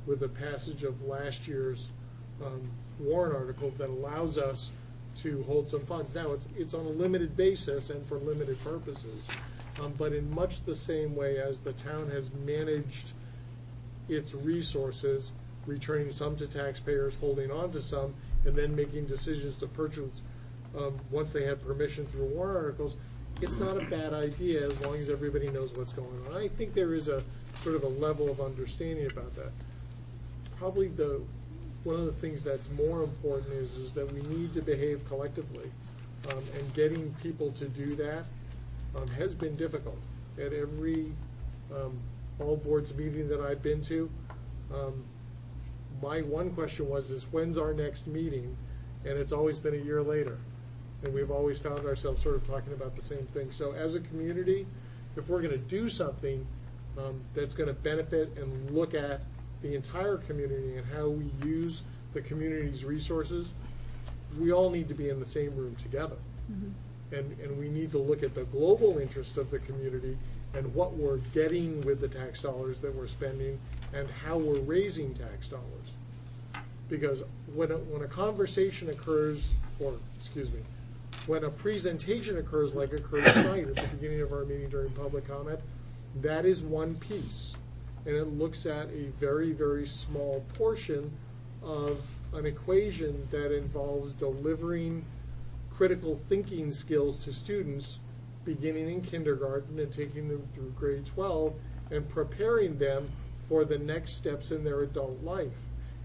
with the passage of last year's warrant article that allows us to hold some funds. Now, it's on a limited basis and for limited purposes, but in much the same way as the town has managed its resources, returning some to taxpayers, holding on to some, and then making decisions to purchase once they have permission through warrant articles, it's not a bad idea as long as everybody knows what's going on. I think there is a sort of a level of understanding about that. Probably one of the things that's more important is that we need to behave collectively, and getting people to do that has been difficult. At every all boards meeting that I've been to, my one question is when's our next meeting? And it's always been a year later. And we've always found ourselves sort of talking about the same thing. So as a community, if we're going to do something that's going to benefit and look at the entire community and how we use the community's resources, we all need to be in the same room together. Mm-hmm. And we need to look at the global interest of the community and what we're getting with the tax dollars that we're spending and how we're raising tax dollars. Because when a conversation occurs, when a presentation occurs like occurred tonight at the beginning of our meeting during public comment, that is one piece. And it looks at a very, very small portion of an equation that involves delivering critical thinking skills to students beginning in kindergarten and taking them through grade 12 and preparing them for the next steps in their adult life.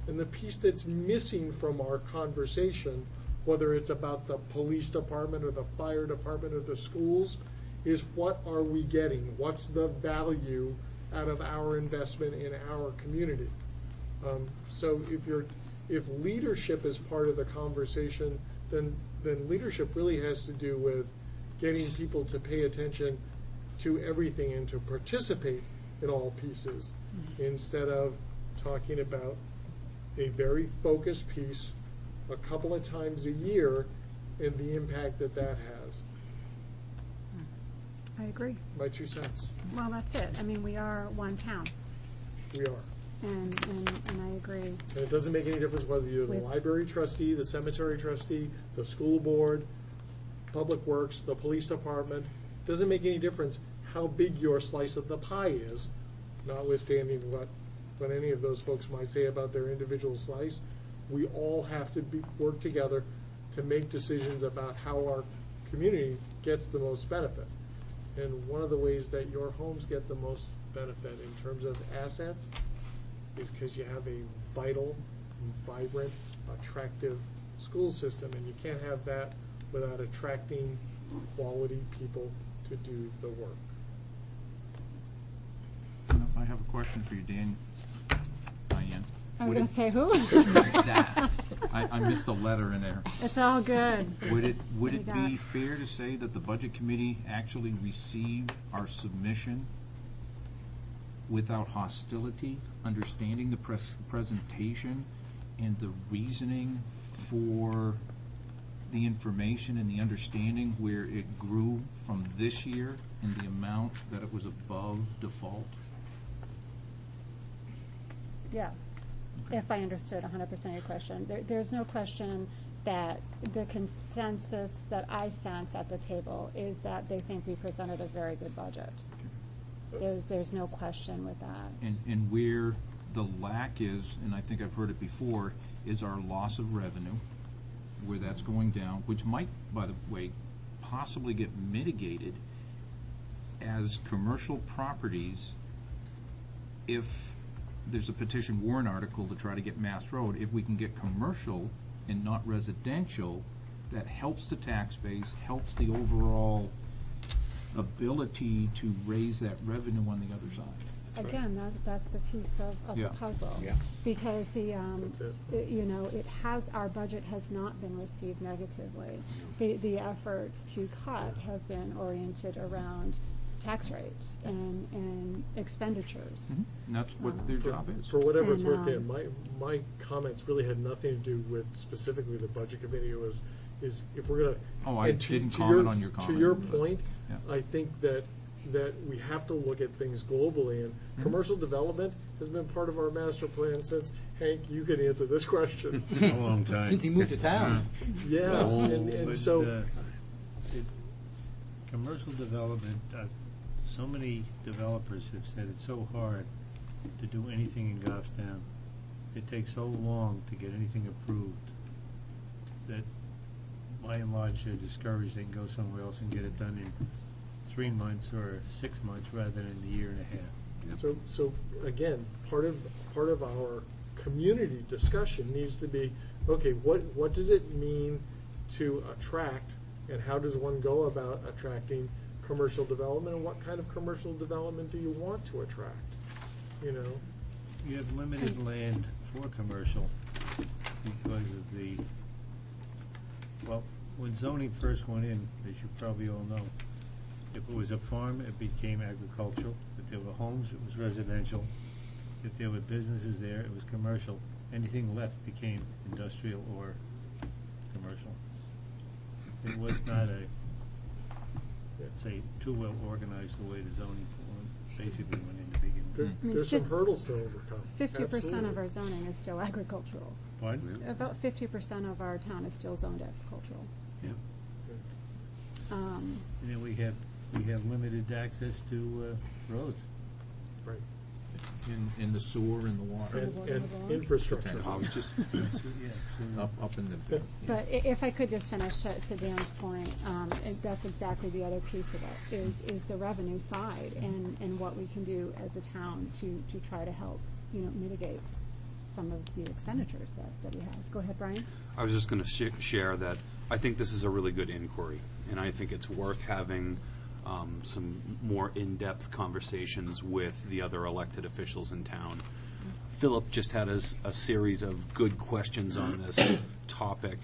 And the piece that's missing from our conversation, whether it's about the police department or the fire department or the schools, is what are we getting? What's the value out of our investment in our community? So if leadership is part of the conversation, then leadership really has to do with getting people to pay attention to everything and to participate in all pieces, instead of talking about a very focused piece a couple of times a year and the impact that has. I agree. My 2 cents. Well, that's it. I mean, we are one town, We are. and I agree. And it doesn't make any difference whether you're the With- library trustee, the cemetery trustee, the school board, public works, the police department. Doesn't make any difference how big your slice of the pie is, notwithstanding what any of those folks might say about their individual slice. We all have to work together to make decisions about how our community gets the most benefit. And one of the ways that your homes get the most benefit in terms of assets is because you have a vital, vibrant, attractive school system, and you can't have that without attracting quality people to do the work. I have a question for you, Diane. I was going to say who? I missed a letter in there. It's all good. Would it What do you be got? fair to say that the Budget Committee actually received our submission without hostility, understanding the presentation and the reasoning for the information and the understanding where it grew from this year and the amount that it was above default? Yes, if I understood 100% of your question. There's no question that the consensus that I sense at the table is that they think we presented a very good budget. There's no question with that. And where the lack is, and I think I've heard it before, is our loss of revenue, where that's going down, which might, by the way, possibly get mitigated as commercial properties, if there's a petition warrant article to try to get Mass Road, if we can get commercial and not residential, that helps the tax base, helps the overall ability to raise that revenue on the other side. Again, that's the piece of the Yeah. puzzle. Yeah. Because That's our budget has not been received negatively. The efforts to cut have been oriented around tax rates and expenditures. And that's what their job is. For whatever it's And, worth, Dan, my comments really had nothing to do with specifically the budget committee. It was, if we're gonna. Oh, I and didn't comment on your comment, To your but, point, yeah. I think that we have to look at things globally, and commercial development has been part of our master plan since, Hank, you can answer this question. A long time. Since he moved to town. Yeah, and But, so, commercial development, so many developers have said it's so hard to do anything in Goffstown. It takes so long to get anything approved that by and large they're discouraged. They can go somewhere else and get it done in 3 months or 6 months rather than a year and a half. So again, part of our community discussion needs to be, okay, what does it mean to attract, and how does one go about attracting commercial development, and what kind of commercial development do you want to attract? You know, You have limited land for commercial because of when zoning first went in, as you probably all know, if it was a farm, it became agricultural. If there were homes, it was residential. If there were businesses there, it was commercial. Anything left became industrial or commercial. It was not too well organized the way the zoning basically went in the beginning. there's some hurdles to overcome. 50% Absolutely. of our zoning is still agricultural. Pardon? About 50% of our town is still zoned agricultural. Yeah. Um, And then we have limited access to roads. Right. In the sewer and the water. And infrastructure. I was just up in the. But if I could just finish to Dan's point, and that's exactly the other piece of it, is the revenue side and what we can do as a town to try to help, mitigate some of the expenditures that we have. Go ahead, Brian. I was just going to share that I think this is a really good inquiry, and I think it's worth having some more in-depth conversations with the other elected officials in town. Philip just had a series of good questions on this topic.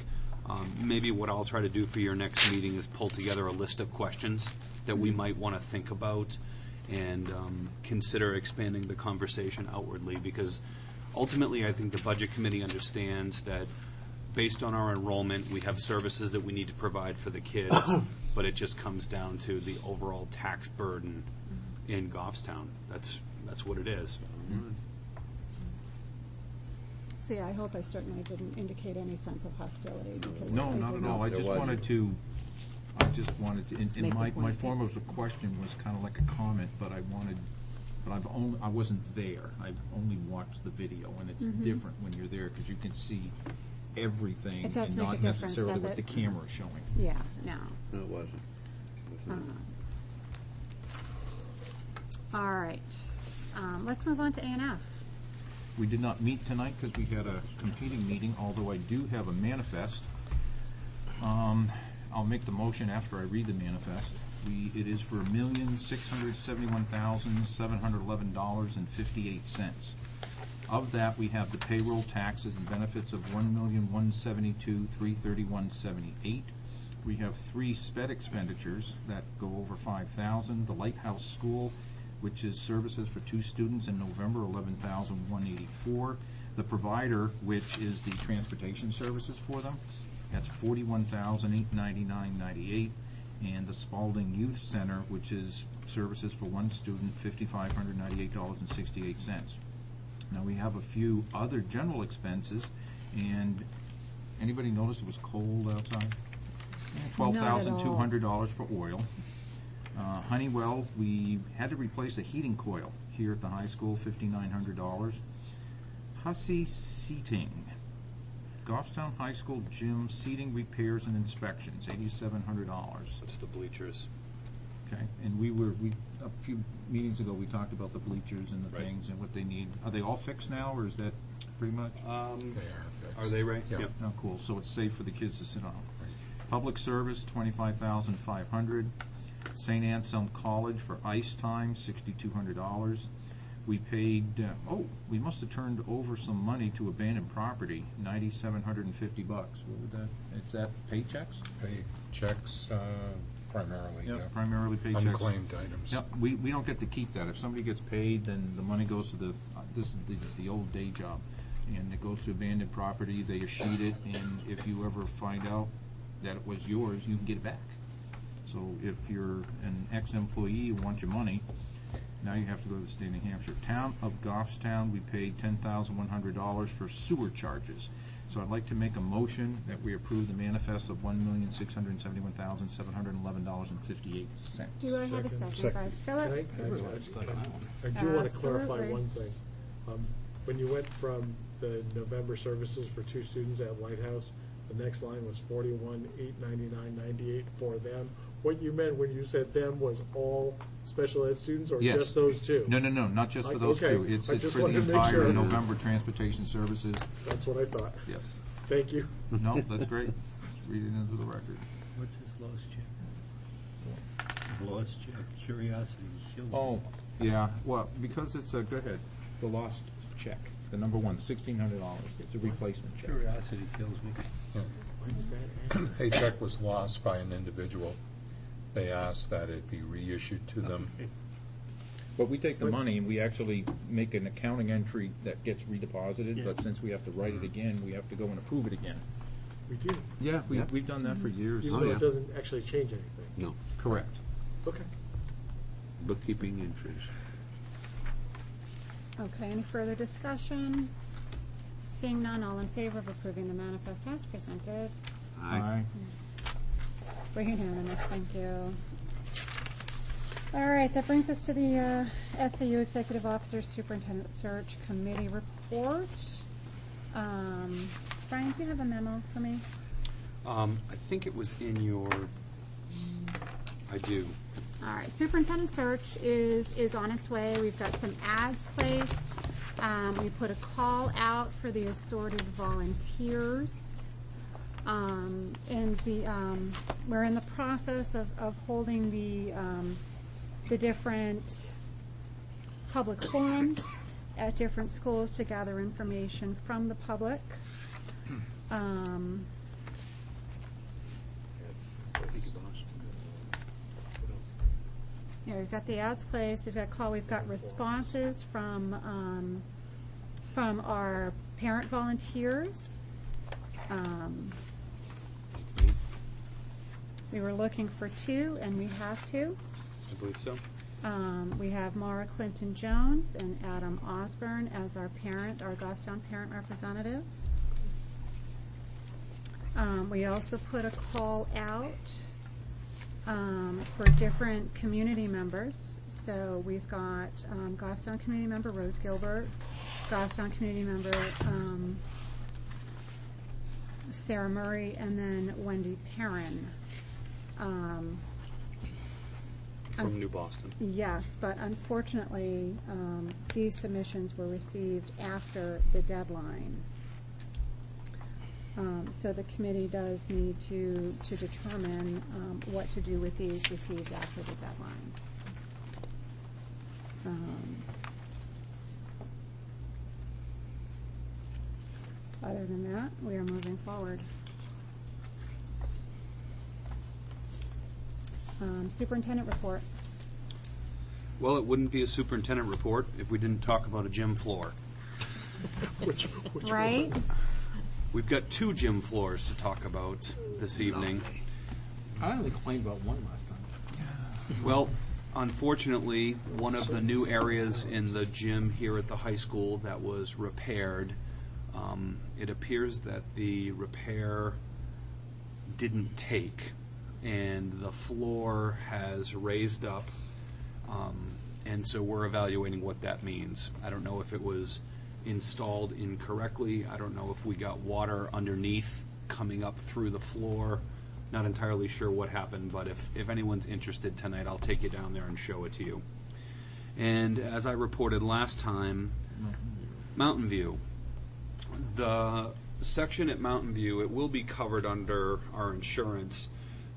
Maybe what I'll try to do for your next meeting is pull together a list of questions that we might want to think about and consider expanding the conversation outwardly, because ultimately I think the Budget Committee understands that based on our enrollment, we have services that we need to provide for the kids, but it just comes down to the overall tax burden in Goffstown. That's what it is. So yeah, I hope I certainly didn't indicate any sense of hostility because No, I not did at all. I There just wasn't. wanted to, in Make the my point. form of a question was kind of like a comment, but I wasn't there. I've only watched the video, and it's different when you're there because you can see everything It does and make a not difference, necessarily does what it? the camera is showing. Yeah, no. No, it wasn't. All right. Let's move on to A&F. We did not meet tonight because we had a competing meeting, although I do have a manifest. I'll make the motion after I read the manifest. It is for $1,671,711.58. Of that, we have the payroll, taxes, and benefits of $1,172,331.78. We have 3 sped expenditures that go over $5,000. The Lighthouse School, which is services for 2 students in November, $11,184. The provider, which is the transportation services for them, that's $41,899.98. And the Spalding Youth Center, which is services for 1 student, $5,598.68. Now, we have a few other general expenses, and anybody notice it was cold outside? $12,200 for oil. Honeywell, we had to replace a heating coil here at the high school, $5,900. Hussey Seating, Goffstown High School gym seating repairs and inspections, $8,700. It's the bleachers. Okay, and a few meetings ago, we talked about the bleachers and the Right. things and what they need. Are they all fixed now, or is that pretty much? They are fixed. Are they right? Yeah. Yep. Oh, cool, so it's safe for the kids to sit on. Public service, $25,500. St. Anselm College for ice time, $6,200. We paid, we must have turned over some money to abandoned property, $9,750. What would that, is that paychecks? Pay checks primarily, yeah. Primarily paychecks. Unclaimed items. Yep, we don't get to keep that. If somebody gets paid, then the money goes to this is the old day job. And it goes to abandoned property, they sheet it, and if you ever find out that it was yours, you can get it back. So if you're an ex-employee who wants your money, now you have to go to the state of New Hampshire. Town of Goffstown, we paid $10,100 for sewer charges. So I'd like to make a motion that we approve the manifest of $1,671,711.58. Do I have a second by Philip? I do want to clarify Absolutely. one thing. When you went from the November services for 2 students at Lighthouse, the next line was $41,899.98 for them. What you meant when you said them was all special ed students or Yes. just those 2? No, not just for those Okay, two. It's I it's just for the wanted to make entire sure. November transportation services. That's what I thought. Yes. Thank you. No, that's great. Read it into the record. What's his lost check? Lost check, curiosity kills me. Oh, yeah, well, because it's a, go ahead, the lost check, the number one, $1,600. It's a replacement check. Curiosity kills me. Paycheck was lost by an individual. They asked that it be reissued to them. But we take the money and we actually make an accounting entry that gets redeposited, but since we have to write it again, we have to go and approve it again. We do, Yeah, we've done that for years. even though it doesn't actually change anything. No, Correct. Okay. bookkeeping entries. Okay, any further discussion? Seeing none, all in favor of approving the manifest as presented? Aye. We're unanimous, thank you. All right, that brings us to the SAU Executive Officer Superintendent Search Committee report. Brian, do you have a memo for me? I think it was in your, I do. All right, superintendent search is on its way. We've got some ads placed. We put a call out for the assorted volunteers. And we're in the process of holding the different public forums at different schools to gather information from the public. Yeah, we've got the ads placed, we've got call, we've got responses from our parent volunteers. We were looking for 2, and we have 2. I believe so. We have Mara Clinton Jones and Adam Osborne as our Goffstown parent representatives. We also put a call out for different community members. So we've got Goffstown community member Rose Gilbert, Goffstown community member Sarah Murray, and then Wendy Perrin. From New Boston. Yes, but unfortunately, these submissions were received after the deadline. So the committee does need to determine what to do with these received after the deadline. Other than that, we are moving forward. Superintendent report. Well, it wouldn't be a superintendent report if we didn't talk about a gym floor. Which Right? We've got 2 gym floors to talk about this evening. I only complained about one last time. Well, unfortunately, one of the new areas in the gym here at the high school that was repaired, it appears that the repair didn't take, and the floor has raised up, and so we're evaluating what that means. I don't know if it was installed incorrectly. I don't know if we got water underneath coming up through the floor. Not entirely sure what happened, but if anyone's interested tonight, I'll take you down there and show it to you. And as I reported last time, Mountain View. The section at Mountain View, it will be covered under our insurance,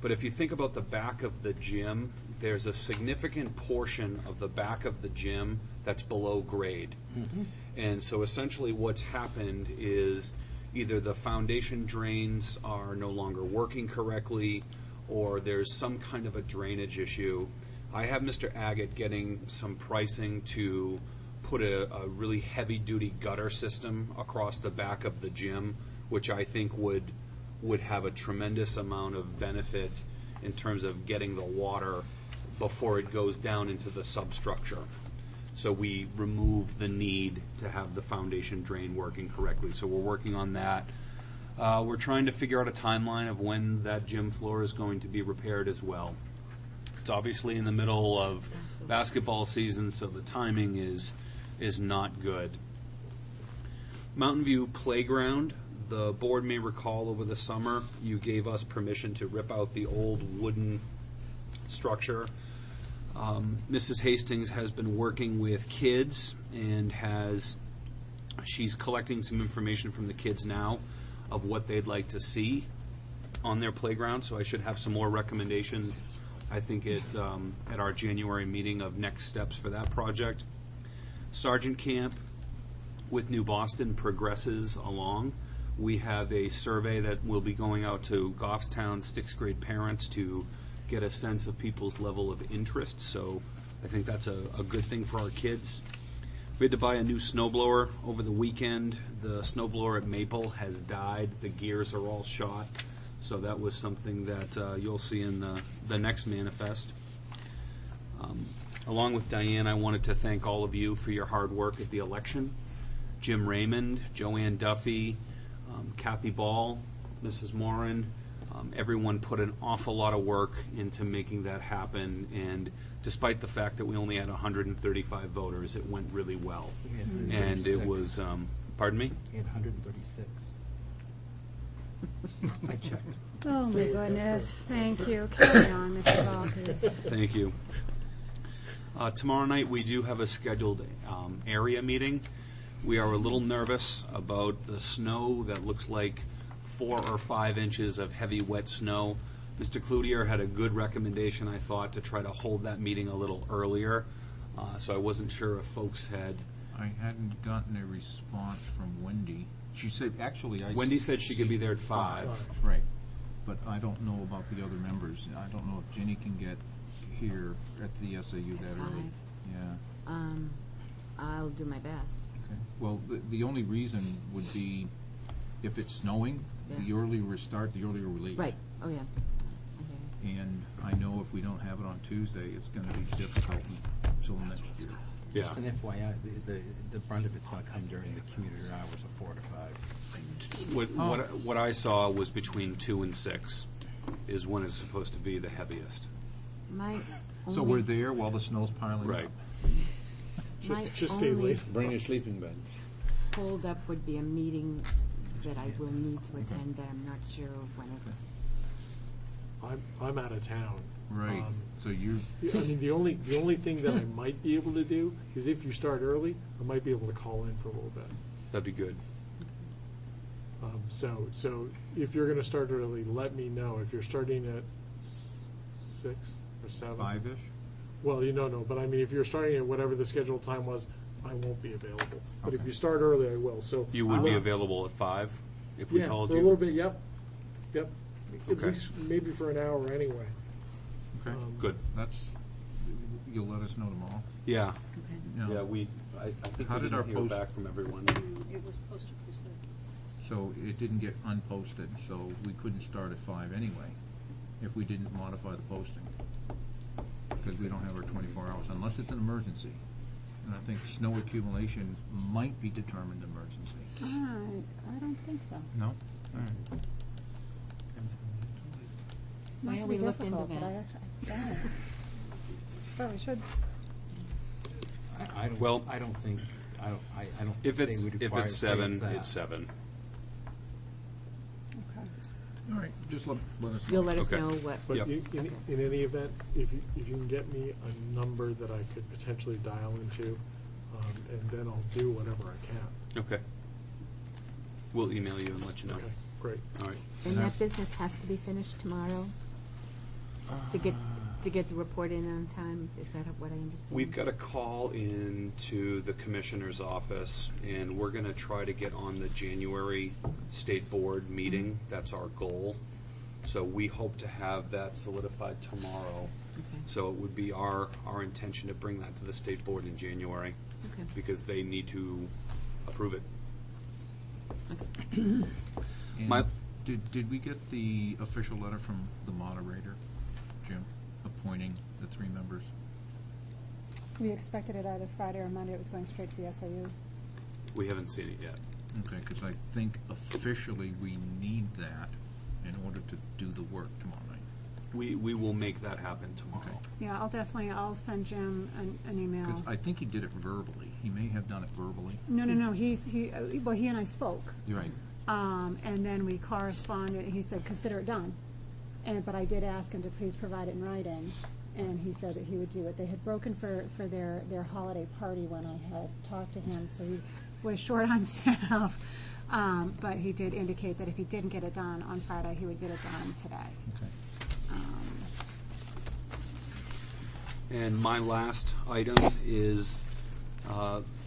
but if you think about the back of the gym, there's a significant portion of the back of the gym that's below grade. Mm-hmm. And so essentially what's happened is either the foundation drains are no longer working correctly, or there's some kind of a drainage issue. I have Mr. Agate getting some pricing to put a really heavy-duty gutter system across the back of the gym, which I think would have a tremendous amount of benefit in terms of getting the water before it goes down into the substructure. So we remove the need to have the foundation drain working correctly. So we're working on that. We're trying to figure out a timeline of when that gym floor is going to be repaired as well. It's obviously in the middle of basketball season, so the timing is not good. Mountain View Playground. The board may recall over the summer you gave us permission to rip out the old wooden structure. Mrs. Hastings has been working with kids and she's collecting some information from the kids now of what they'd like to see on their playground, so I should have some more recommendations, I think, at our January meeting of next steps for that project. Sergeant Camp with New Boston progresses along. We have a survey that will be going out to Goffstown 6th grade parents to get a sense of people's level of interest, so I think that's a good thing for our kids. We had to buy a new snowblower over the weekend. The snowblower at Maple has died. The gears are all shot, so that was something that you'll see in the next manifest. Along with Diane, I wanted to thank all of you for your hard work at the election. Jim Raymond, Joanne Duffy, Kathy Ball, Mrs. Moran, everyone put an awful lot of work into making that happen, and despite the fact that we only had 135 voters, it went really well. And it was, pardon me? We had 136. I checked. Oh, my goodness. Thank you. Carry on, Mr. Balker. Thank you. Tomorrow night we do have a scheduled area meeting. We are a little nervous about the snow that looks like 4 or 5 inches of heavy wet snow. Mr. Cloutier had a good recommendation, I thought, to try to hold that meeting a little earlier. So I wasn't sure if folks had. I hadn't gotten a response from Wendy. She said, actually, Wendy said she could be there at 5. Right. But I don't know about the other members. I don't know if Jenny can get here at the SAU that early. Yeah. I'll do my best. Okay. Well, the only reason would be if it's snowing, the earlier we start, the earlier we leave. Right. Oh, yeah. And I know if we don't have it on Tuesday, it's gonna be difficult until next year. Yeah. Just an FYI, the brunt of it's going to come during the commuter hours of 4 to 5. What I saw was between 2 and 6 is when it's supposed to be the heaviest. So we're there while the snow's piling up. Right. Just stay only late. Bring your sleeping bag. hold up would be a meeting that I will need to attend, that I'm not sure of when it's. I'm out of town. Right, so you're, I mean, the only thing that I might be able to do is if you start early, I might be able to call in for a little bit. That'd be good. So if you're going to start early, let me know. If you're starting at 6 or 7. 5-ish? Well, no, but I mean, if you're starting at whatever the scheduled time was, I won't be available. But if Okay. you start early, I will. So You would be available at 5 if we yeah, called for you? a little bit. Yep. At Okay. least maybe for an hour anyway. Okay, Good. that's, you'll let us know tomorrow? Yeah. Yeah. Yeah, I think How we did our didn't hear post- back from everyone. It was posted for 7. So it didn't get unposted, so we couldn't start at 5 anyway, if we didn't modify the posting. Because we don't have our 24 hours, unless it's an emergency. And I think snow accumulation might be determined emergency. I don't think so. No? All right. Not Why to don't be we look into difficult, but that? I don't. But we should. I don't. Well- I don't think. I don't. If think it's they would if require it's say 7, that. it's 7. Okay. All right, just let us know. You'll let us Okay. know what. But Yep. in any event, if you can get me a number that I could potentially dial into, and then I'll do whatever I can. Okay. We'll email you and let you know. Okay, great. All right. And that business has to be finished tomorrow to get the report in on time? Is that what I understand? We've got a call into the commissioner's office, and we're going to try to get on the January state board meeting. That's our goal. So we hope to have that solidified tomorrow. Okay. So it would be our intention to bring that to the state board in January, Okay. because they need to approve it. And My- did we get the official letter from the moderator, Jim, appointing the 3 members? We expected it either Friday or Monday. It was going straight to the SAU. We haven't seen it yet. Okay, because I think officially we need that in order to do the work tomorrow night. We will make that happen tomorrow. Yeah, I'll send Jim an email. Because I think he did it verbally. He may have done it verbally. No, he and I spoke. You're right. And then we corresponded. He said, consider it done. But I did ask him to please provide it in writing, and he said that he would do it. They had broken for their holiday party when I had talked to him, so he was short on staff. But he did indicate that if he didn't get it done on Friday, he would get it done today. Okay. And my last item is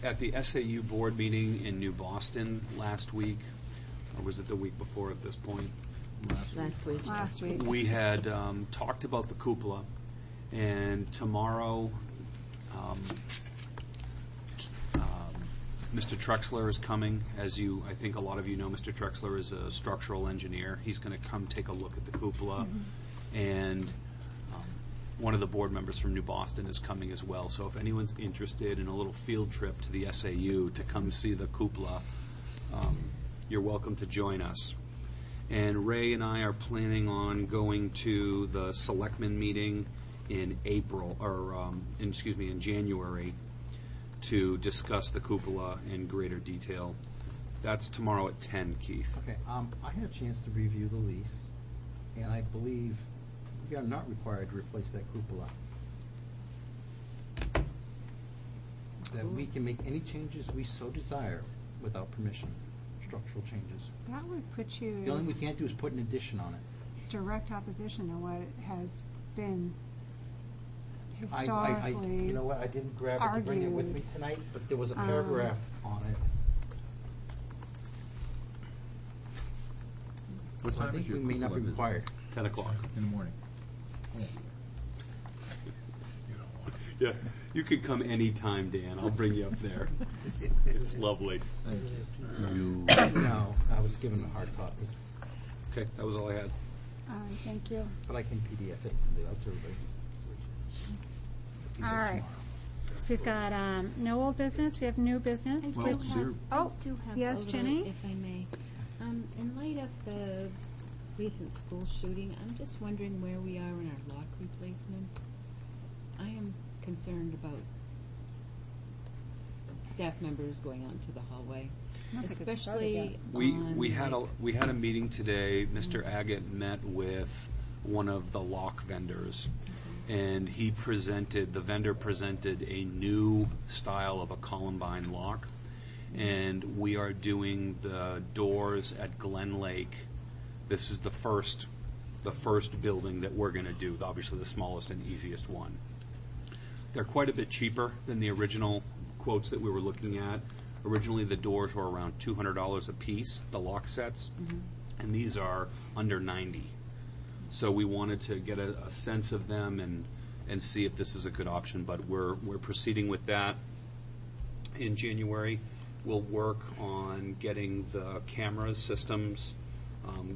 at the SAU board meeting in New Boston last week, or was it the week before at this point? Last week. We had talked about the cupola, and tomorrow Mr. Trexler is coming. As I think a lot of you know, Mr. Trexler is a structural engineer. He's going to come take a look at the cupola, and one of the board members from New Boston is coming as well. So if anyone's interested in a little field trip to the SAU to come see the cupola, you're welcome to join us. And Ray and I are planning on going to the selectmen meeting in in January to discuss the cupola in greater detail. That's tomorrow at 10, Keith. Okay, I had a chance to review the lease, and I believe we are not required to replace that cupola. That we can make any changes we so desire without permission, structural changes. That would put you The only in we can't do is put an addition on it. direct opposition to what has been I, historically. you know what, I didn't grab it to bring it with me argued. tonight, but there was a paragraph on it. What So I time is think your we may not be cupola visit? required. 10 o'clock. In the morning. Yeah, you can come anytime, Dan. I'll bring you up there. It's lovely. No, I was given a hard copy. Okay, that was all I had. All right, thank you. But I can PDF it, send it out to everybody. All right. So we've got no old business, we have new business. I do have, Oh, I do have yes, a little, Jenny? if I may. In light of the recent school shooting, I'm just wondering where we are in our lock replacement. I am concerned about staff members going out into the hallway, I don't think it's started yet. especially We on, had a meeting today. Mr. Agate met with one of the lock vendors, and the vendor presented a new style of a Columbine lock, and we are doing the doors at Glen Lake. This is the first building that we're going to do, obviously the smallest and easiest one. They're quite a bit cheaper than the original quotes that we were looking at. Originally, the doors were around $200 a piece, the lock sets, and these are under $90. So we wanted to get a sense of them and see if this is a good option, but we're proceeding with that. In January, we'll work on getting the camera systems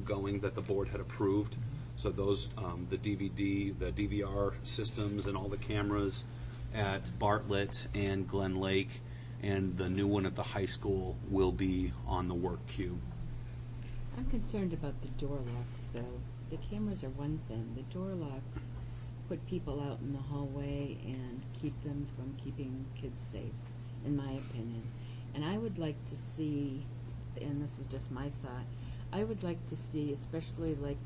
going that the board had approved. So those, the DVD, the DVR systems and all the cameras at Bartlett and Glen Lake, and the new one at the high school will be on the work queue. I'm concerned about the door locks, though. The cameras are one thing. The door locks put people out in the hallway and keep them from keeping kids safe, in my opinion. And I would like to see, and this is just my thought, I would like to see, especially like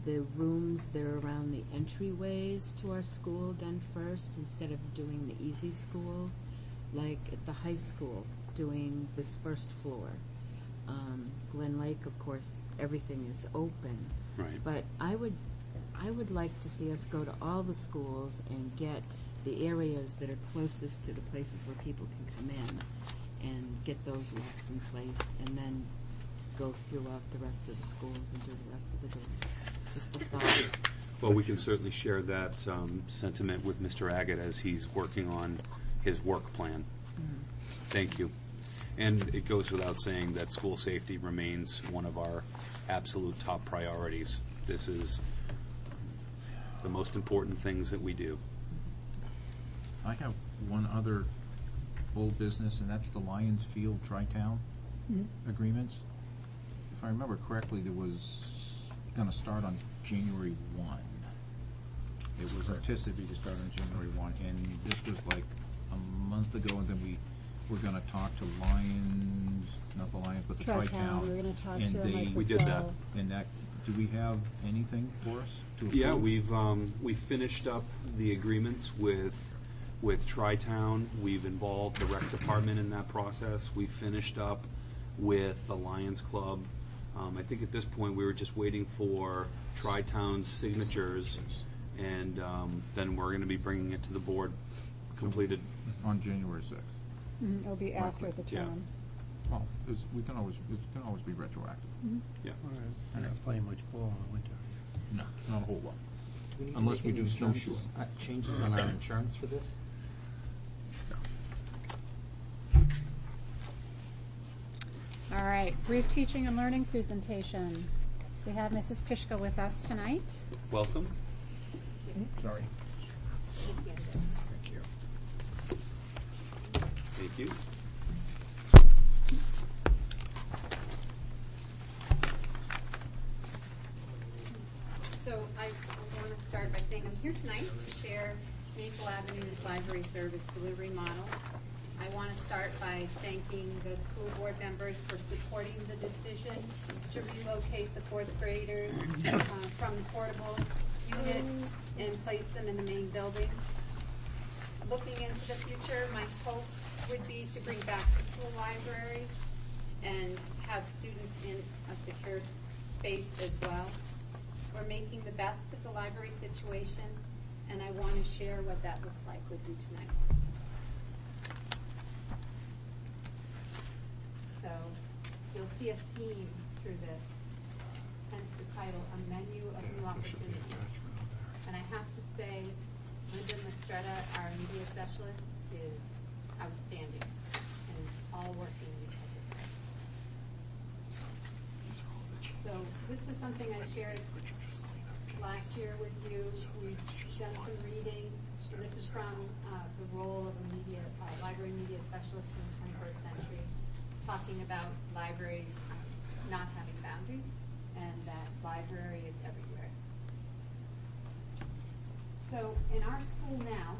the rooms that are around the entryways to our school done first instead of doing the easy school, like at the high school, doing this first floor. Glen Lake, of course, everything is open. Right. But I would like to see us go to all the schools and get the areas that are closest to the places where people can come in and get those locks in place, and then go throughout the rest of the schools and do the rest of the doors. Just a thought. Well, we can certainly share that sentiment with Mr. Agate as he's working on his work plan. Thank you. And it goes without saying that school safety remains one of our absolute top priorities. This is the most important things that we do. I have one other old business, and that's the Lions Field Tri-Town agreements. If I remember correctly, there was going to start on January 1. It was anticipated to start on January 1, and this was like a month ago, and then we were going to talk to Lions, not the Lions, but the Tri-Town. We were going to talk and to them like We as did that. well. And that, do we have anything for us to approve? Yeah, we've finished up the agreements with Tri-Town. We've involved the rec department in that process. We've finished up with the Lions Club. I think at this point we were just waiting for Tri-Town's signatures, and then we're going to be bringing it to the board completed. On January 6th. It'll be after the Yeah. term. Well, it can always be retroactive. Yeah. I'm not playing much ball in the winter. No, not a whole lot. Do we need to Unless make we any do snowshoeing. changes on our insurance for this? All right, brief teaching and learning presentation. We have Mrs. Pishka with us tonight. Welcome. Sorry. Thank you. Thank you. So I want to start by saying I'm here tonight to share Maple Avenue's library service delivery model. I want to start by thanking the school board members for supporting the decision to relocate the fourth graders from the portable unit and place them in the main building. Looking into the future, my hope would be to bring back the school library and have students in a secure space as well. We're making the best of the library situation, and I want to share what that looks like with you tonight. So you'll see a theme through this, hence the title, A Menu of New Opportunities. And I have to say, Linda Mastretta, our media specialist, is outstanding, and it's all working because of her. So this was something I shared last year with you. We've done some reading. And this is from the role of a library media specialist in the 21st century, talking about libraries not having boundaries and that library is everywhere. So in our school now,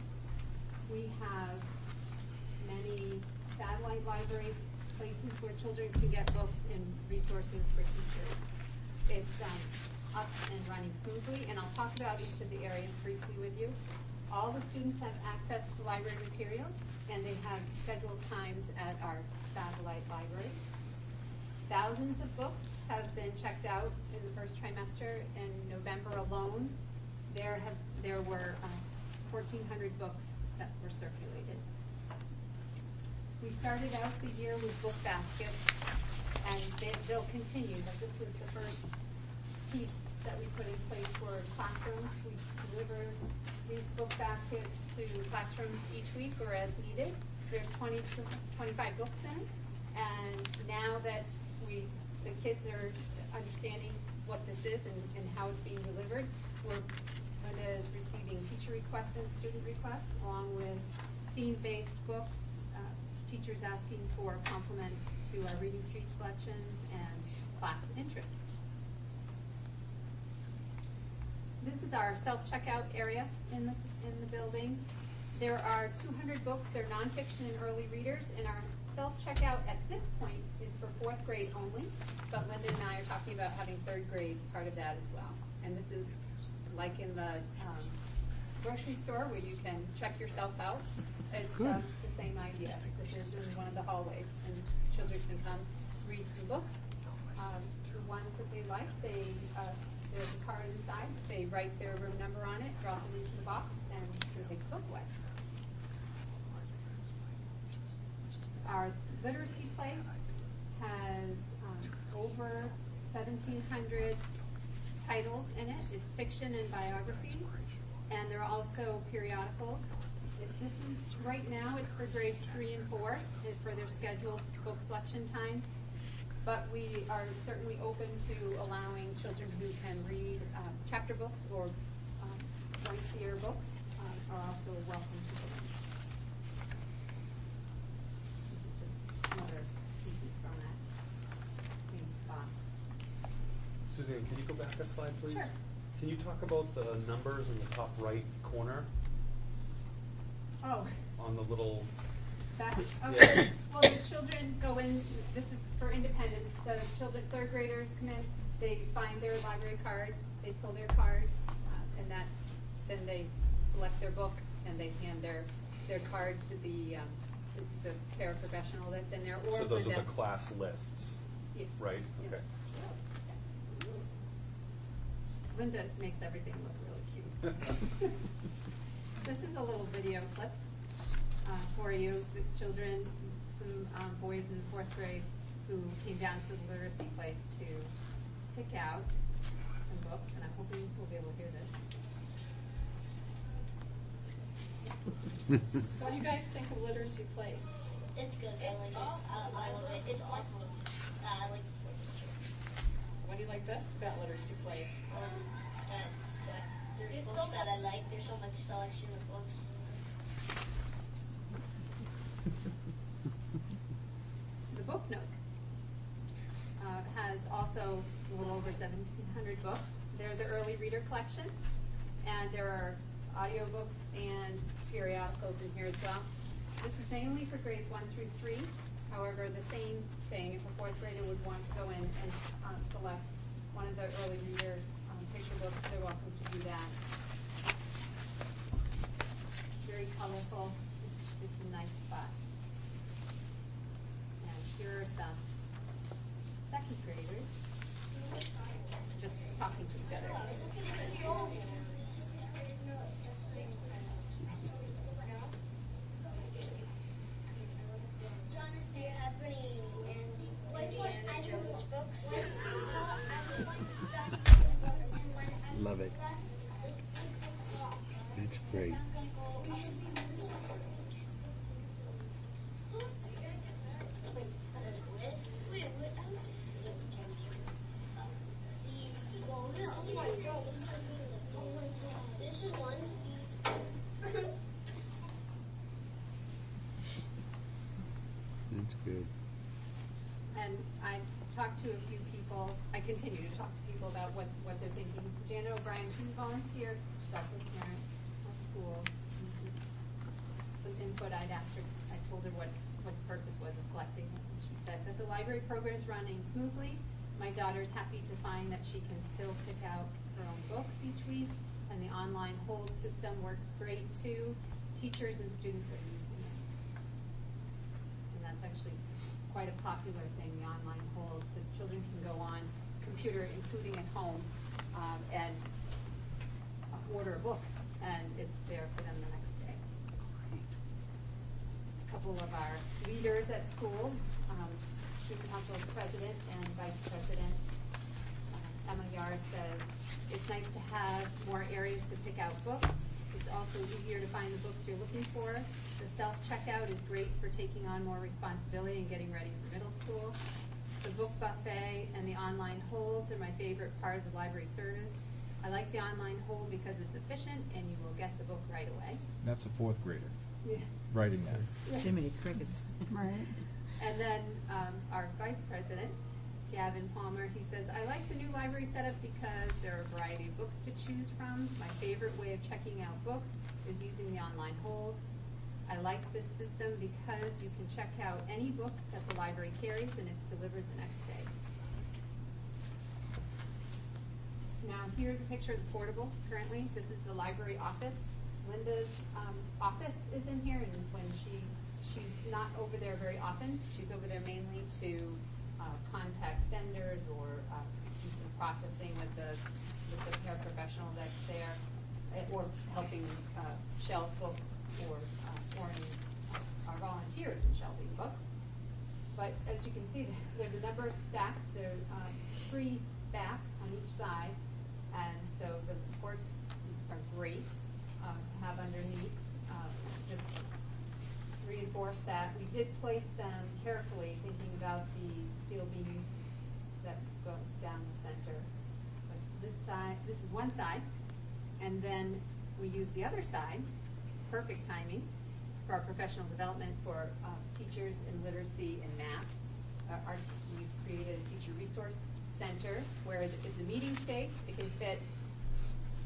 we have many satellite library places where children can get books and resources for teachers. It's up and running smoothly, and I'll talk about each of the areas briefly with you. All the students have access to library materials, and they have scheduled times at our satellite library. Thousands of books have been checked out in the first trimester. In November alone, there were 1,400 books that were circulated. We started out the year with book baskets, and they'll continue, but this was the first piece that we put in place for classrooms. We deliver these book baskets to classrooms each week or as needed. There's 20 to 25 books in it, and now that the kids are understanding what this is and how it's being delivered, Linda is receiving teacher requests and student requests, along with theme-based books, teachers asking for compliments to our reading street selections and class interests. This is our self-checkout area in the building. There are 200 books. They're nonfiction and early readers, and our self-checkout at this point is for 4th grade only, but Linda and I are talking about having 3rd grade part of that as well. And this is like in the grocery store where you can check yourself out. It's the same idea. This is in one of the hallways, and children can come read some books. The ones that they like, there's a card inside. They write their room number on it, drop it into the box, and they take the book away. Our literacy place has over 1,700 titles in it. It's fiction and biographies, and there are also periodicals. This is right now. It's for grades 3 and 4 for their scheduled book selection time. But we are certainly open to allowing children who can read chapter books or once-a-year books are also welcome to join. Just another piece from that same spot. Suzanne, can you go back a slide, please? Sure. Can you talk about the numbers in the top right corner? Oh. On the little... That, okay. Well, the children go in. This is for independence. The children, 3rd graders, come in. They find their library card. They pull their card, and then they select their book, and they hand their card to the paraprofessional that's in there. Or so those Linda. are the class lists, Yes. right? Yes. Okay. Linda makes everything look really cute. This is a little video clip for you. The children, some boys in the 4th grade who came down to the literacy place to pick out some books, and I'm hoping we'll be able to hear this. So what do you guys think of Literacy Place? It's good. I like it. I love it. It's awesome. I like this place. What do you like best about Literacy Place? There's books that I like. There's so much selection of books. The Book Nook has also a little over 1,700 books. They're the early reader collection, and there are audiobooks and periodicals in here as well. This is mainly for grades 1 through 3. However, the same thing, if a 4th grader would want to go in and select one of the early reader picture books, they're welcome to do that. Very colorful. It's a nice spot. And here are some 2nd graders just talking to each other. Do you have any Indiana Jones books? Love it. It's great. That's good. And I talked to a few people, I continue to talk to people about what they're thinking. Janet O'Brien, she volunteered, she's also a parent of school. Some input I'd asked her, I told her what the purpose was of collecting it. And she said that the library program is running smoothly. My daughter's happy to find that she can still pick out her own books each week, and the online hold system works great too. Teachers and students are using it. And that's actually quite a popular thing, the online holds. The children can go on computer, including at home, and order a book, and it's there for them the next day. A couple of our leaders at school, student council president and vice president, Emma Yard says, it's nice to have more areas to pick out books. It's also easier to find the books you're looking for. The self-checkout is great for taking on more responsibility and getting ready for middle school. The book buffet and the online holds are my favorite part of the library service. I like the online hold because it's efficient and you will get the book right away. That's a fourth grader Yeah. writing that. Jiminy Crickets. Right. And then our vice president, Gavin Palmer, he says, I like the new library setup because there are a variety of books to choose from. My favorite way of checking out books is using the online holds. I like this system because you can check out any book that the library carries and it's delivered the next day. Now here's a picture of the portable currently. This is the library office. Linda's office is in here, and when she's not over there very often. She's over there mainly to contact vendors or do some processing with the paraprofessional that's there, or helping shelf books or orient our volunteers in shelving books. But as you can see, there's a number of stacks. There's 3 back on each side, and so the supports are great to have underneath. Just reinforce that. We did place them carefully, thinking about the steel beam that goes down the center. But this side, this is one side, and then we use the other side, perfect timing, for our professional development for teachers in literacy and math. We've created a teacher resource center where it's a meeting space. It can fit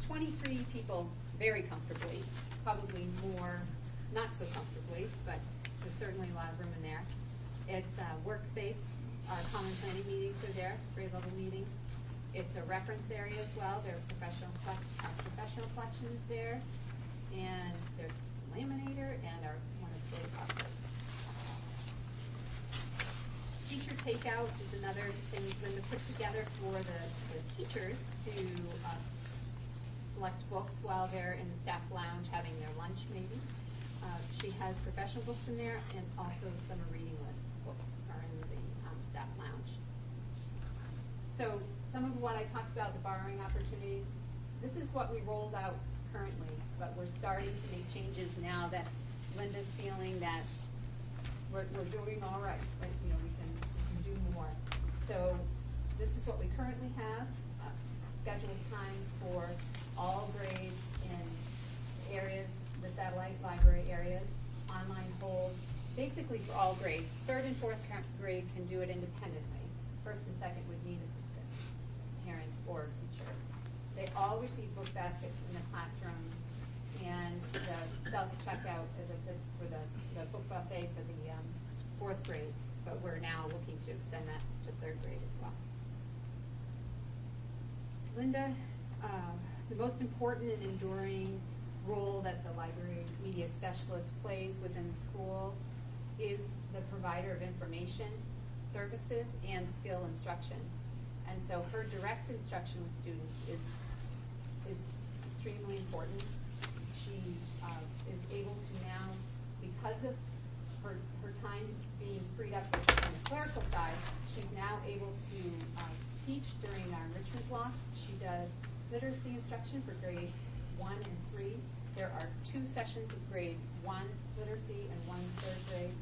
23 people very comfortably, probably more not so comfortably, but there's certainly a lot of room in there. It's a workspace. Our common planning meetings are there, grade level meetings. It's a reference area as well. There are professional collections there, and there's a laminator and one of the photocopiers. Teacher takeout is another thing Linda put together for the teachers to select books while they're in the staff lounge having their lunch maybe. She has professional books in there, and also summer reading list books are in the staff lounge. So some of what I talked about, the borrowing opportunities, this is what we rolled out currently, but we're starting to make changes now that Linda's feeling that we're doing all right, but we can do more. So this is what we currently have, scheduled times for all grades in areas, the satellite library areas, online holds, basically for all grades. 3rd and 4th grade can do it independently. 1st and 2nd would need assistance, parent or teacher. They all receive book baskets in the classrooms, and the self-checkout, as I said, for the book buffet for the 4th grade, but we're now looking to extend that to 3rd grade as well. Linda, the most important and enduring role that the library media specialist plays within the school is the provider of information, services, and skill instruction. And so her direct instruction with students is extremely important. She is able to now, because of her time being freed up on the clerical side, she's now able to teach during our enrichment block. She does literacy instruction for grade 1 and 3. There are 2 sessions of grade 1 literacy and 1 3rd grade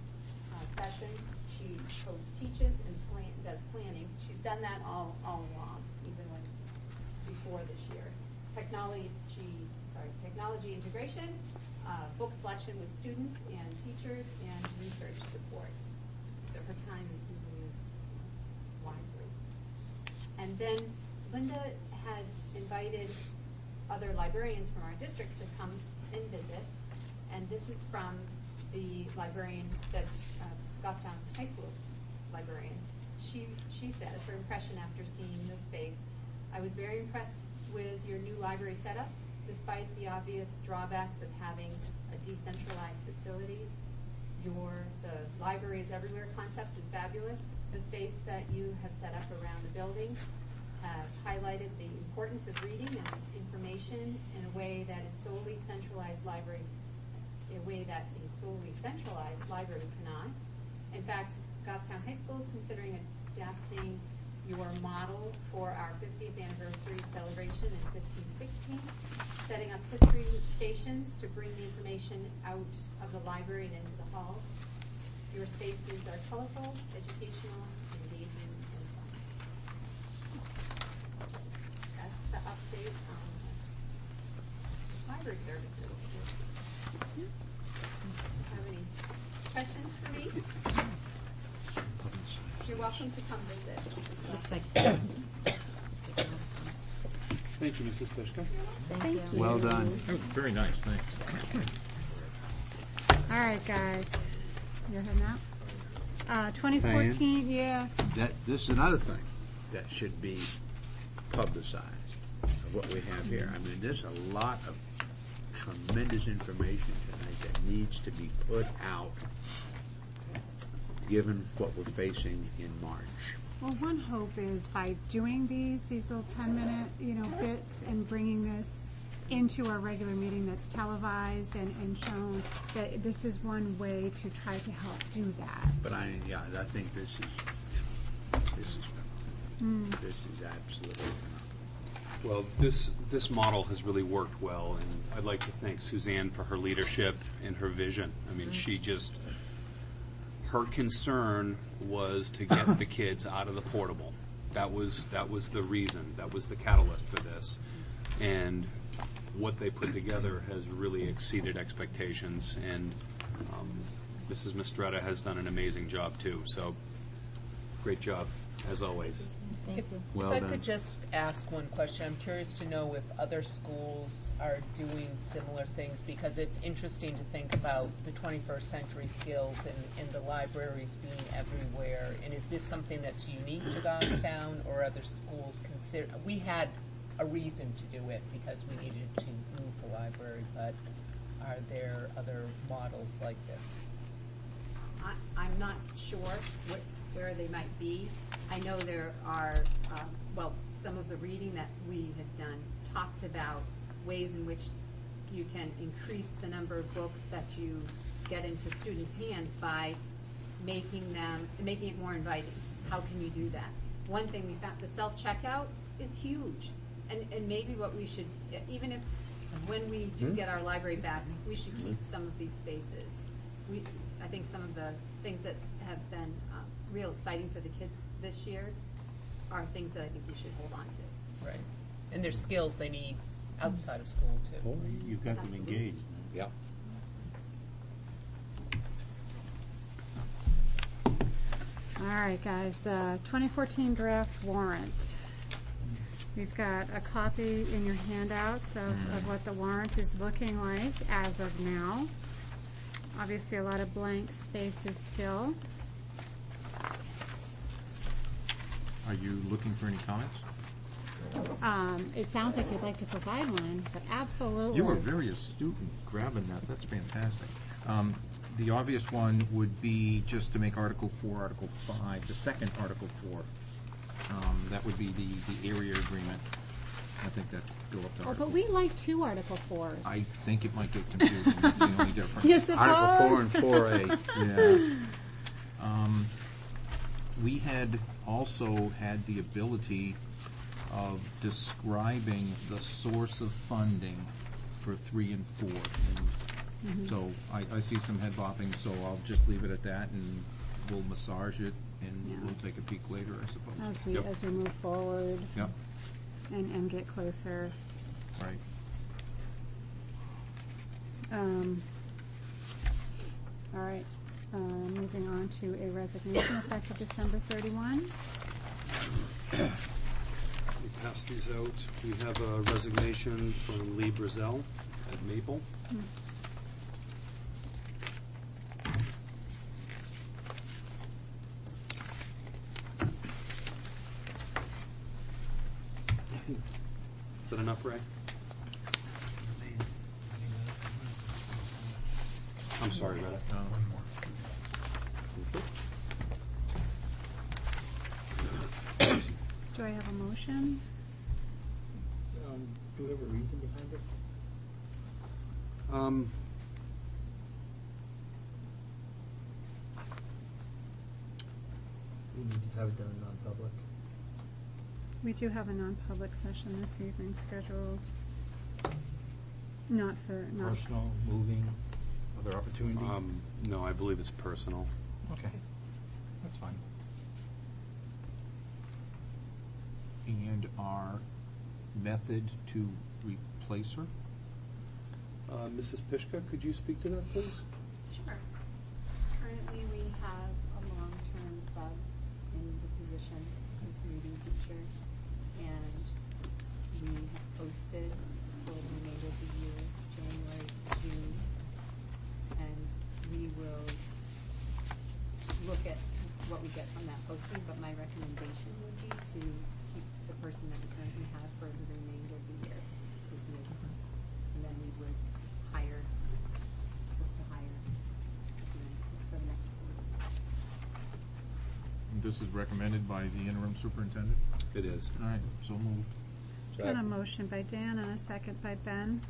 session. She teaches and does planning. She's done that all along, even before this year. Technology integration, book selection with students and teachers, and research support. then Linda has invited other librarians from our district to come and visit, and this is from the librarian that's Goffstown High School's librarian. She says her impression after seeing the space, I was very impressed with your new library setup, despite the obvious drawbacks of having a decentralized facility. The library is everywhere concept is fabulous. The space that you have set up around the building have highlighted the importance of reading and information in a way that a solely centralized library cannot. In fact, Goffstown High School is considering adapting your model for our 50th anniversary celebration in 1516, setting up history stations to bring the information out of the library and into the halls. Your spaces are colorful, educational, engaging, and fun. That's the update on library services. Have any questions for me? You're welcome to come visit. Looks like. Thank you, Mrs. Fishka. Thank you. Well done. That was very nice, thanks. All right, guys. You're heading out? 2014, yes. This is another thing that should be publicized of what we have here. I mean, there's a lot of tremendous information tonight that needs to be put out, given what we're facing in March. Well, one hope is by doing these little 10-minute, bits and bringing this into our regular meeting that's televised and shown, that this is one way to try to help do that. But I think this is phenomenal. This is absolutely phenomenal. Well, this model has really worked well, and I'd like to thank Suzanne for her leadership and her vision. I mean, her concern was to get the kids out of the portable. That was the reason. That was the catalyst for this. And what they put together has really exceeded expectations, and Mrs. Mistretta has done an amazing job too. So, great job, as always. Thank you. Well If I done. could just ask one question, I'm curious to know if other schools are doing similar things, because it's interesting to think about the 21st century skills and the libraries being everywhere. And is this something that's unique to Goffstown, or other schools consider? We had a reason to do it because we needed to move the library, but are there other models like this? I'm not sure where they might be. I know there are, some of the reading that we had done talked about ways in which you can increase the number of books that you get into students' hands by making it more inviting. How can you do that? One thing we found, the self-checkout is huge. And maybe what we should, even if when we do get our library back, we should keep some of these spaces. I think some of the things that have been real exciting for the kids this year are things that I think we should hold on to. Right. And there's skills they need outside of school too. You've got them engaged. Yep. All right, guys, the 2014 draft warrant. We've got a copy in your handouts of what the warrant is looking like as of now. Obviously, a lot of blank spaces still. Are you looking for any comments? It sounds like you'd like to provide one, so absolutely. You were very astute in grabbing that. That's fantastic. The obvious one would be just to make Article 4, Article 5, the second Article 4. That would be the area agreement. I think that go up to Oh, Article. but we like 2 Article 4s. I think it might get confusing. That's the only difference. You suppose? Article 4 and 4A. Yeah. We had also had the ability of describing the source of funding for 3 and 4. And so I see some head bopping, so I'll just leave it at that, and we'll massage it, and we'll take a peek later, I suppose. As we move forward Yep, and get closer. right. All right, moving on to a resignation effective December 31. We pass these out. We have a resignation from Lee Brazel at Maple. Is that enough, Ray? I'm sorry, Ray. Do I have a motion? Do we have a reason behind it? We need to have it done in non-public. We do have a non-public session this evening scheduled. Not for, not. Personal, moving, other opportunity? No, I believe it's personal. Okay, that's fine. And our method to replace her? Mrs. Pishka, could you speak to that, please? Sure. Currently, we have a long-term sub in the position as reading teacher, and we have posted for the remainder of the year, January to June, and we will look at what we get from that posting, but my recommendation would be to keep the person that we currently have for the remainder of the year, and then we would look to hire for the next school year. And this is recommended by the interim superintendent? It is. All right, so moved. Got a motion by Dan and a second by Ben.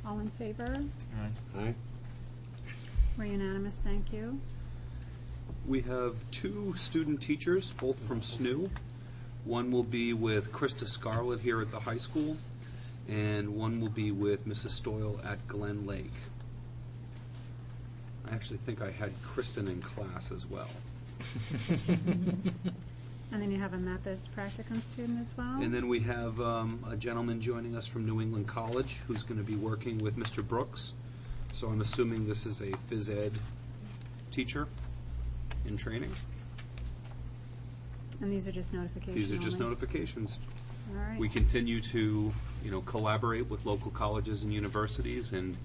All in favor? All right. Aye. We're unanimous, thank you. We have 2 student teachers, both from SNU. One will be with Krista Scarlett here at the high school, and one will be with Mrs. Stoyle at Glen Lake. I actually think I had Kristen in class as well. And then you have a methods practicum student as well? And then we have a gentleman joining us from New England College who's going to be working with Mr. Brooks. So I'm assuming this is a phys ed teacher in training. And these are just notifications These are just only? notifications. All right. We continue to, collaborate with local colleges and universities, and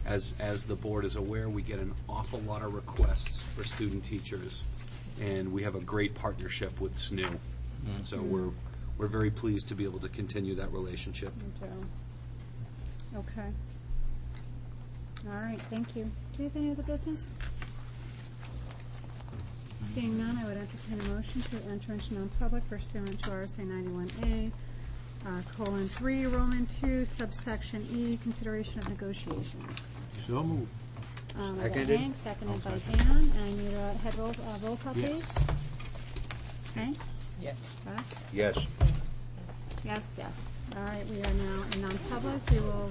as the board is aware, we get an awful lot of requests for student teachers, and we have a great partnership with SNU. So we're very pleased to be able to continue that relationship. Me too. Okay. All right, thank you. Do you have any other business? Seeing none, I would entertain a motion to enter into non-public pursuant to RSA 91A, :3, Roman 2, subsection E, consideration of negotiations. So moved. By Seconded. Hank, seconded by Dan, and I need a head roll call, please. Yes. Hank? Yes. Beth? Yes. Yes, yes. All right, we are now in non-public. We will